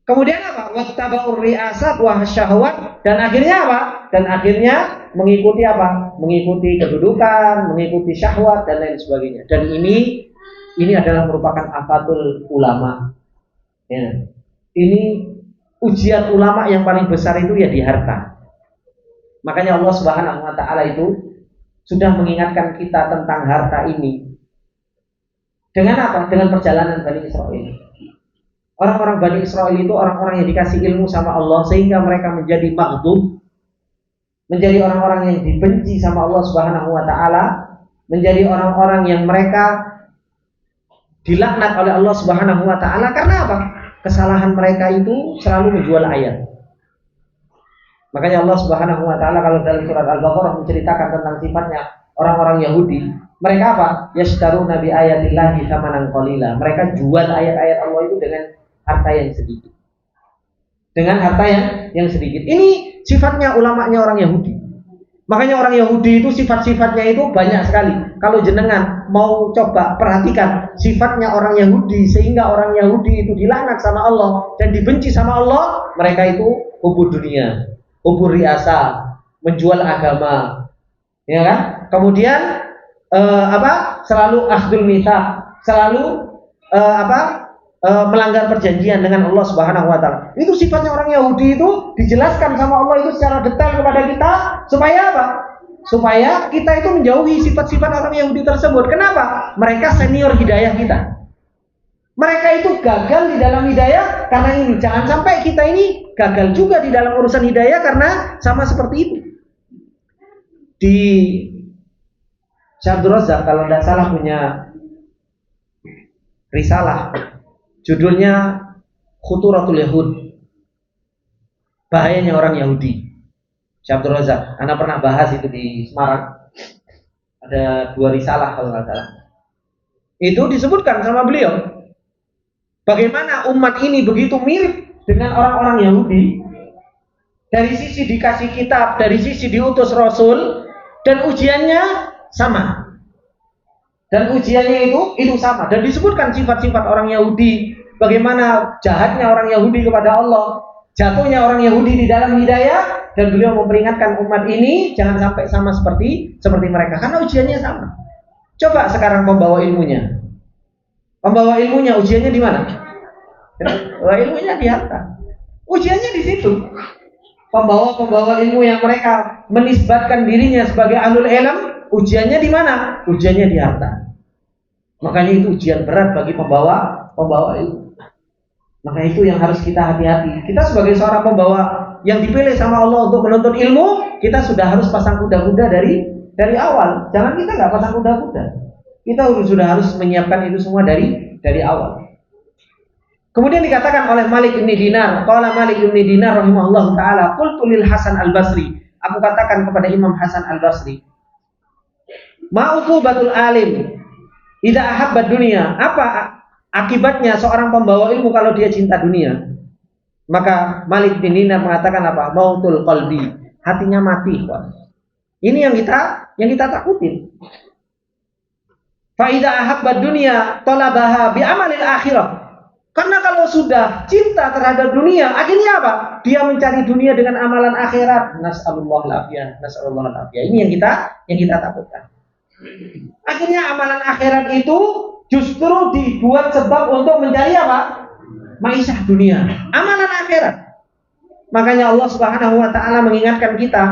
Speaker 1: Kemudian apa? Wattaba'ur ri'asat wa syahwat, dan akhirnya apa? Dan akhirnya mengikuti apa? Mengikuti kedudukan, mengikuti syahwat dan lain sebagainya. Dan ini adalah merupakan afatul ulama. Ya. Ini ujian ulama yang paling besar itu ya di harta. Makanya Allah Subhanahu wa taala itu sudah mengingatkan kita tentang harta ini. Dengan apa? Dengan perjalanan Bani Israil. Orang-orang Bani Israil itu orang-orang yang dikasih ilmu sama Allah sehingga mereka menjadi maghdub, menjadi orang-orang yang dibenci sama Allah Subhanahu wa taala, menjadi orang-orang yang mereka dilaknat oleh Allah Subhanahu wa taala karena apa? Kesalahan mereka itu selalu menjual ayat. Makanya Allah Subhanahu wa taala kalau dalam surat Al-Baqarah menceritakan tentang sifatnya orang-orang Yahudi, mereka apa? Yashtaruna bi ayatillahi tsamanan qalila. Mereka jual ayat-ayat Allah itu dengan harta yang sedikit. Dengan harta yang sedikit. Ini sifatnya ulamanya orang Yahudi. Makanya orang Yahudi itu sifat-sifatnya itu banyak sekali. Kalau jenengan mau coba perhatikan sifatnya orang Yahudi sehingga orang Yahudi itu dilaknat sama Allah dan dibenci sama Allah, mereka itu hubur dunia, hubur riasa, menjual agama, ya kan? Kemudian selalu akhdul mitsaq, selalu melanggar perjanjian dengan Allah Subhanahu wa taala. Itu sifatnya orang Yahudi itu dijelaskan sama Allah itu secara detail kepada kita supaya apa? Supaya kita itu menjauhi sifat-sifat orang Yahudi tersebut. Kenapa? Mereka senior hidayah kita. Mereka itu gagal di dalam hidayah karena ini. Jangan sampai kita ini gagal juga di dalam urusan hidayah karena sama seperti itu. Di Syekh Abdul Razak kalau tidak salah punya risalah judulnya Khuturatul Yahud, bahayanya orang Yahudi. Syekh Abdul Razak, Anda pernah bahas itu di Semarang. Ada 2 risalah kalau nggak salah. Itu disebutkan sama beliau. Bagaimana umat ini begitu mirip dengan orang-orang Yahudi. Dari sisi dikasih kitab, dari sisi diutus Rasul, dan ujiannya sama. Dan ujiannya itu sama. Dan disebutkan sifat-sifat orang Yahudi. Bagaimana jahatnya orang Yahudi kepada Allah, jatuhnya orang Yahudi di dalam hidayah, dan beliau memperingatkan umat ini jangan sampai sama seperti mereka karena ujiannya sama. Coba sekarang pembawa ilmunya. Pembawa ilmunya ujiannya di mana? Ilmunya di harta. Ujiannya di situ. Pembawa ilmu yang mereka menisbatkan dirinya sebagai ahlul ilm, ujiannya di mana? Ujiannya di harta. Makanya itu ujian berat bagi pembawa ilmu. Maka itu yang harus kita hati-hati. Kita sebagai seorang pembawa yang dipilih sama Allah untuk menuntut ilmu, kita sudah harus pasang kuda-kuda dari awal. Jangan kita nggak pasang kuda-kuda. Kita sudah harus menyiapkan itu semua dari awal. Kemudian dikatakan oleh Malik bin Dinar, qala Malik bin Dinar rahimahullah taala, qultu lil Hasan al-Basri, aku katakan kepada Imam Hasan al-Basri, ma'uqubatul alim idza ahabba dunia, apa akibatnya seorang pembawa ilmu kalau dia cinta dunia? Maka Malik bin Dinar mengatakan apa? Mautul qalbi, hatinya mati. Ini yang kita takutin. Fa idza ahabba dunia talabaha bi amalil akhirah. Karena kalau sudah cinta terhadap dunia, akhirnya apa? Dia mencari dunia dengan amalan akhirat. Nas'alullah al-afiyah, nas'alullah al-afiyah. Ini yang kita takutkan. Akhirnya amalan akhirat itu justru dibuat sebab untuk mencari apa? Maisha dunia, amalan akhirat. Makanya Allah Subhanahu wa taala mengingatkan kita.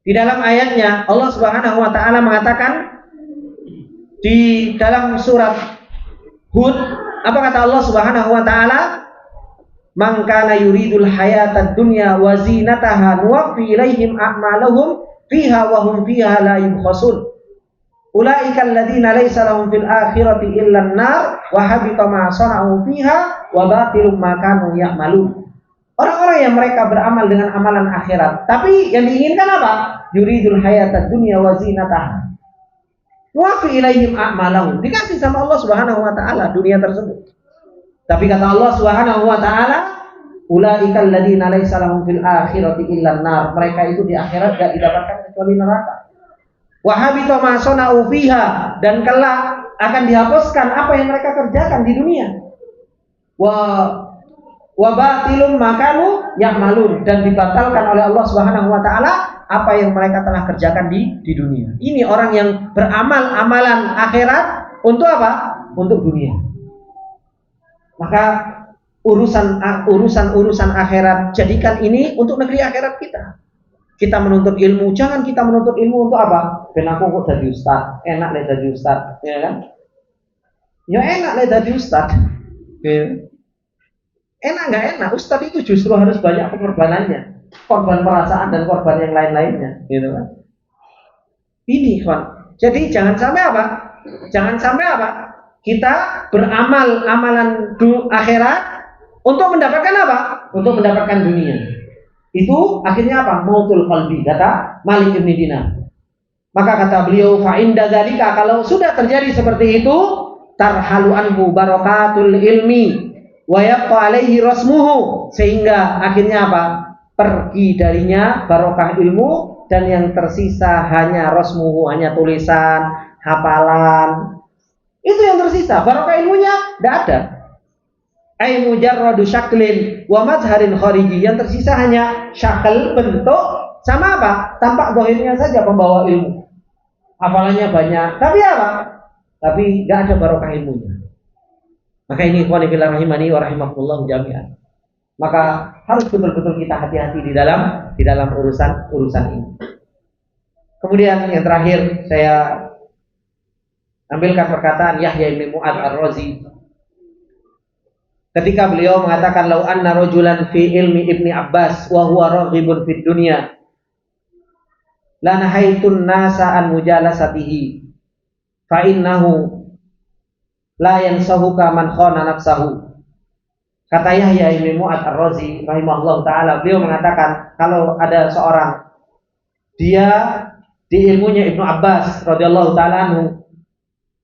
Speaker 1: Di dalam ayatnya Allah Subhanahu wa taala mengatakan di dalam surat Hud Apa kata Allah Subhanahu wa taala? Man kana yuridul hayatad dunya wa zinataha nuwaffi ilaihim a'malahum fiha wa hum fiha la yubkhasun. Ulaika alladziina laisa lahum fil akhirati illa an-nar wa habita ma sana'u fiha wa batilum ma kanu ya'malun. Orang-orang yang mereka beramal dengan amalan akhirat, tapi yang diinginkan apa? Yuridul hayatad dunya wa zinataha. Wa fi ilaihim a'malahum. Dikasih sama Allah Subhanahu wa taala dunia tersebut. Tapi kata Allah Subhanahu wa taala, ulaika alladziina laisa lahum fil akhirati illa an-nar. Mereka itu di akhirat enggak didapatkan kecuali neraka. Wa habita ma sana'u fiha, dan kelak akan dihapuskan apa yang mereka kerjakan di dunia. Wa batilum makanu ya'malun, dan dibatalkan oleh Allah Subhanahu wa taala apa yang mereka telah kerjakan di dunia. Ini orang yang beramal amalan akhirat untuk apa? Untuk dunia. Maka urusan akhirat, jadikan ini untuk negeri akhirat kita. Kita menuntut ilmu, jangan kita menuntut ilmu untuk apa? Ben aku kok jadi ustaz, enak lek jadi ustaz, ya kan? Ya enak lek jadi ustaz. Ya. Enak nggak enak? Ustaz itu justru harus banyak pengorbanannya, korban perasaan dan korban yang lain-lainnya, gitu kan? Ini, kawan. Jadi jangan sampai apa? Jangan sampai apa? Kita beramal amalan akhirat untuk mendapatkan apa? Untuk mendapatkan dunia. Itu akhirnya apa? Mautul qalbi, kata Malik bin Dinar. Maka kata beliau, fa inda dzalika, kalau sudah terjadi seperti itu, tarhalu anhu barakatul ilmi wa yabqa alaihi rasmuhu, sehingga akhirnya apa? Pergi darinya barokah ilmu, dan yang tersisa hanya rasmuhu, hanya tulisan, hafalan. Itu yang tersisa, barokah ilmunya tidak ada. Ai mujarradu syaklin wa mazharin khariji, yang tersisa hanya syakal, bentuk, sama apa? Tampak zahirnya saja pembawa ilmu. Hafalannya banyak, tapi apa? Tapi enggak ada barokah ilmunya. Maka ini ikhwan fillah rahimani wa rahimakumullah jami'an. Maka harus betul-betul kita hati-hati di dalam urusan ini. Kemudian yang terakhir saya ambilkan perkataan Yahya bin Mu'adz Ar-Razi ketika beliau mengatakan, lau anna rajulan fi ilmi Ibni Abbas wa huwa raghibun fid dunya lanahaitun nasa an mujalasatihi fa innahu la yansahuka man khana nafsahu. Kata Yahya bin Mu'adz Ar-Razi rahimahullah taala, beliau mengatakan, kalau ada seorang dia di ilmunya Ibnu Abbas radhiyallahu taala anhu,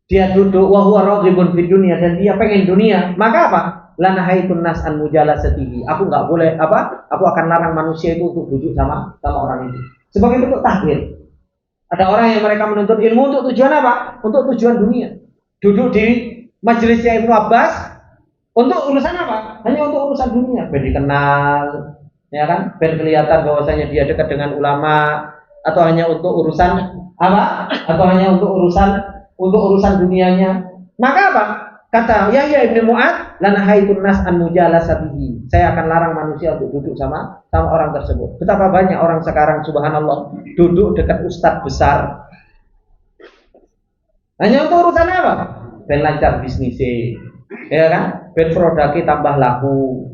Speaker 1: dia duduk wa huwa raghibun fid dunya, dan dia pengen dunia, maka apa? Lanahaitun nas an mujalasatihi. Aku enggak boleh apa? Aku akan larang manusia itu untuk duduk sama orang itu. Sebagai bentuk tahdir. Ada orang yang mereka menuntut ilmu untuk tujuan apa? Untuk tujuan dunia. Duduk di majelisnya Ibnu Abbas untuk urusan apa? Hanya untuk urusan dunia. Ben dikenal, ya kan? Ben kelihatan bahwasanya dia dekat dengan ulama, atau hanya untuk urusan apa? Atau hanya untuk urusan dunianya. Maka apa? Kata Yahya bin Mu'adz, lanahaitun nas an mujalasatihi. Saya akan larang manusia untuk duduk sama orang tersebut. Betapa banyak orang sekarang subhanallah duduk dekat ustadz besar. Hanya untuk urusan apa? Ben lancar bisnisnya, ya kan? Ben produknya tambah laku.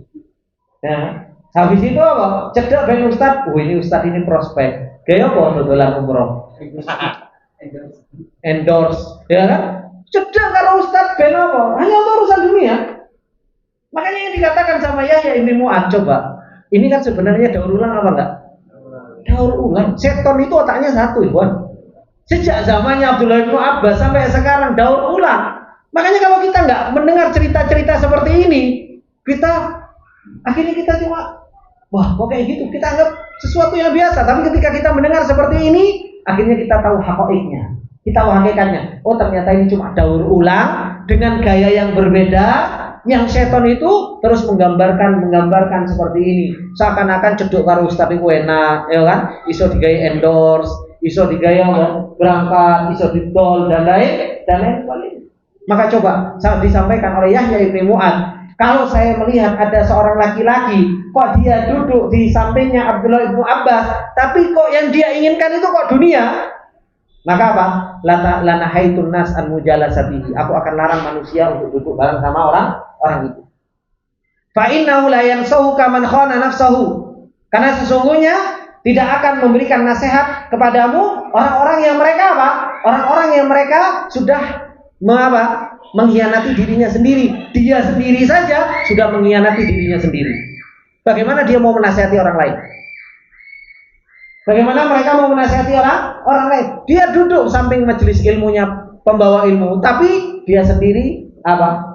Speaker 1: Ya. Habis itu apa? Cedak ben ustadz. Ini ustadz ini prospek. Gaya apa dodolan umroh? Endorse, ya kan? Cedak kalau ustadz ben apa? Hanya untuk urusan dunia. Makanya yang dikatakan sama Yahya bin Mu'adz, coba. Ini kan sebenarnya daur ulang apa enggak? Daur ulang. Seton itu otaknya satu, Iwan. Sejak zamannya Abdullah bin Abbas sampai sekarang daur ulang. Makanya kalau kita enggak mendengar cerita-cerita seperti ini, akhirnya kita cuma, wah kok kayak gitu, kita anggap sesuatu yang biasa. Tapi ketika kita mendengar seperti ini, akhirnya kita tahu hakikatnya, kita tahu hakikatnya. Oh ternyata ini cuma daur ulang dengan gaya yang berbeda, yang seton itu terus menggambarkan seperti ini, seakan-akan cedok karo ustaz iku enak, ya kan? Iso digawe endorse, iso digawe berangkat, iso didol dan lain sebagainya. Maka coba disampaikan oleh Yahya bin Mu'adz, kalau saya melihat ada seorang laki-laki kok dia duduk di sampingnya Abdullah bin Abbas, tapi kok yang dia inginkan itu kok dunia, Maka apa? Lanahaitun nas an mujalasatihi. Aku akan larang manusia untuk duduk bareng sama orang itu. Fa innahu la yansahu kaman khana nafsahu. Karena sesungguhnya tidak akan memberikan nasihat kepadamu orang-orang yang mereka apa? Orang-orang yang mereka sudah mengkhianati dirinya sendiri. Dia sendiri saja sudah mengkhianati dirinya sendiri. Bagaimana dia mau menasihati orang lain? Bagaimana mereka mau menasihati orang lain? Dia duduk samping majelis ilmunya, pembawa ilmu, tapi dia sendiri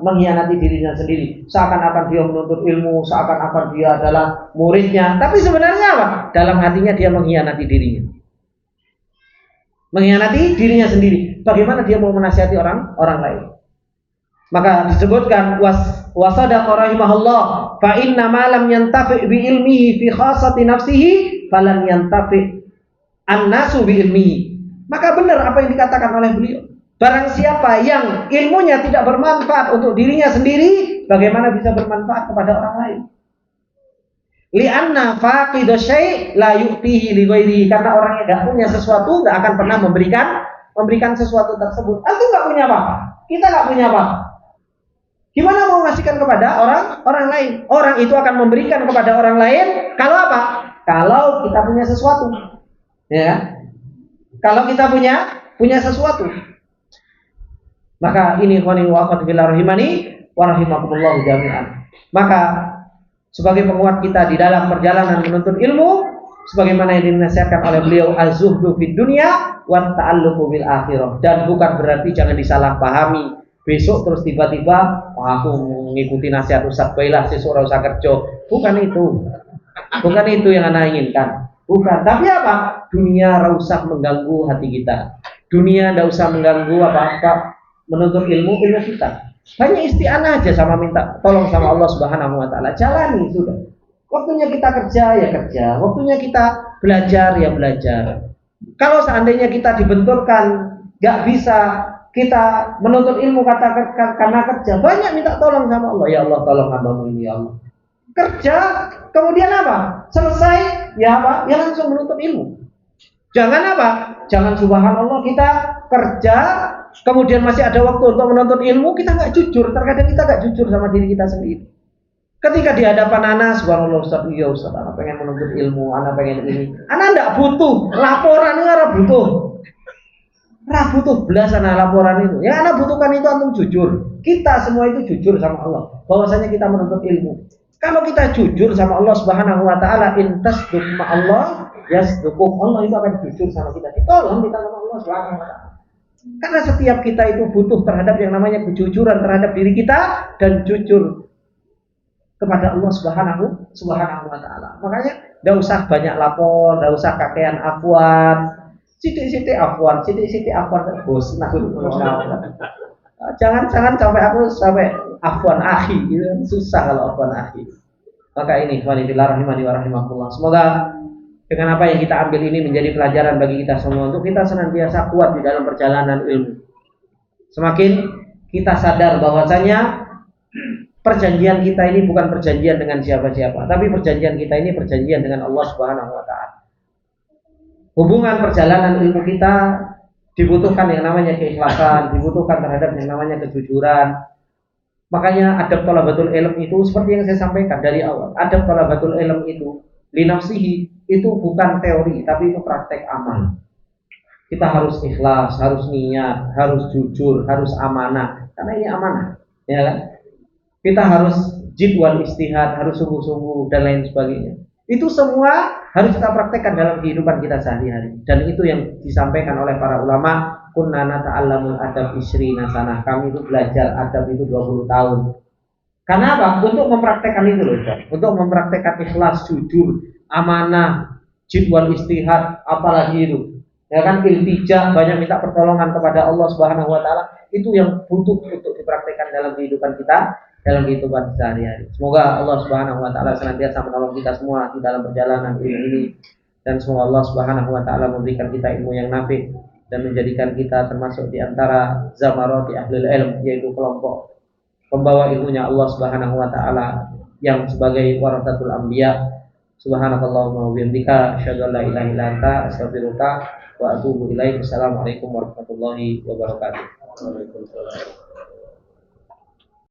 Speaker 1: mengkhianati dirinya sendiri. Seakan-akan dia menuntut ilmu, seakan-akan dia adalah muridnya, tapi sebenarnya apa? Dalam hatinya dia mengkhianati dirinya. Mengkhianati dirinya sendiri. Bagaimana dia mau menasihati orang lain? Maka disebutkan wasadaqa rahimahullah fa inna ma lam yantafi bi ilmihi fi khassati nafsihi falan yantafi annasu bi ilmihi. Maka benar apa yang dikatakan oleh beliau. Barang siapa yang ilmunya tidak bermanfaat untuk dirinya sendiri, bagaimana bisa bermanfaat kepada orang lain? Li'anna faqidu syai' la yu'tihi li ghairihi. Karena orang yang tidak punya sesuatu tidak akan pernah memberikan sesuatu tersebut. Aku nggak punya apa-apa. Kita nggak punya apa-apa. Gimana mau ngasihkan kepada orang lain? Orang itu akan memberikan kepada orang lain kalau apa? Kalau kita punya sesuatu. Ya. Kalau kita punya sesuatu. Maka ini ikhwani wa akhwati fillah rahimani wa rahimakumullah jami'an. Maka sebagai penguat kita di dalam perjalanan menuntut ilmu, sebagaimana yang dinasihatkan oleh beliau, az-zuhdu fid dunya wa ta'alluqu bil akhirah. Dan bukan berarti jangan disalahpahami. Besok terus tiba-tiba aku mengikuti nasihat Ustaz Bailah sesuk ora usah kerja. Bukan itu. Bukan itu yang Anda inginkan. Bukan. Tapi apa? Dunia ora usah mengganggu hati kita. Dunia enggak usah mengganggu apa-apa menuntut ilmu kita. Hanya isti'anah aja sama minta tolong sama Allah Subhanahu wa taala. Jalani sudah. Waktunya kita kerja ya kerja, waktunya kita belajar ya belajar. Kalau seandainya kita dibenturkan enggak bisa kita menuntut ilmu karena kerja, banyak minta tolong sama Allah. Ya Allah, tolong hambamu ini ya Allah. Kerja, kemudian apa? Selesai, ya apa? Ya langsung menuntut ilmu. Jangan apa? Jangan subhanallah kita kerja, kemudian masih ada waktu untuk menuntut ilmu, kita nggak jujur. Terkadang kita nggak jujur sama diri kita sendiri. Ketika di hadapan anak, subhanallah Ustaz, iya Ustaz, anak pengen menuntut ilmu, anak pengen ini. Anak nggak butuh laporan, nggak butuh. Nah butuh belasan laporan itu. Yang anak butuhkan itu antum jujur. Kita semua itu jujur sama Allah. Bahwasanya kita menuntut ilmu. Kalau kita jujur sama Allah Subhanahu wa taala, intasduq ma Allah, yasduqukum. Allah itu akan jujur sama kita. Ditolong kita sama Allah Subhanahu wa taala. Karena setiap kita itu butuh terhadap yang namanya kejujuran terhadap diri kita dan jujur kepada Allah Subhanahu wa taala. Makanya enggak usah banyak lapor, enggak usah kakean afwan. Sidik-sidik afwan bos. Jangan sampai aku sampai afwan akhi, itu susah kalau afwan akhi. Maka ini walillah rahimani wa rahimakumullah. Semoga dengan apa yang kita ambil ini menjadi pelajaran bagi kita semua untuk kita senantiasa kuat di dalam perjalanan ilmu. Semakin kita sadar bahwasanya perjanjian kita ini bukan perjanjian dengan siapa-siapa, tapi perjanjian kita ini perjanjian dengan Allah Subhanahu wa taala. Hubungan perjalanan ilmu kita dibutuhkan yang namanya keikhlasan, dibutuhkan terhadap yang namanya kejujuran. Makanya adab thalabatul ilm itu seperti yang saya sampaikan dari awal. Adab thalabatul ilm itu linafsihi, itu bukan teori, tapi itu praktek amal. Kita harus ikhlas, harus niat, harus jujur, harus amanah. Karena ini amanah, ya kan? Kita harus jidwal istihad, harus sungguh-sungguh dan lain sebagainya. Itu semua harus kita praktekkan dalam kehidupan kita sehari-hari. Dan itu yang disampaikan oleh para ulama, kunna nata'allamul adab isrina sanah. Kami itu belajar adab itu 20 tahun. Karena apa? Untuk mempraktekkan itu loh, untuk mempraktekkan ikhlas, jujur, amanah, jidwal istihad, apalagi itu. Ya kan, iltijah, banyak minta pertolongan kepada Allah Subhanahu wa taala, itu yang butuh untuk dipraktekkan dalam kehidupan kita, dalam kehidupan sehari-hari. Semoga Allah Subhanahu wa taala senantiasa menolong kita semua di dalam perjalanan ilmu ini, dan semoga Allah Subhanahu wa taala memberikan kita ilmu yang nafi dan menjadikan kita termasuk di antara zamarati ahlul ilm, yaitu kelompok pembawa ilmunya Allah Subhanahu wa taala yang sebagai warathatul anbiya, Subhanakallahumma wa bihamdika asyhadu an la ilaha illa anta astaghfiruka wa atubu ilaik. Assalamualaikum warahmatullahi wabarakatuh.
Speaker 2: Waalaikumsalam.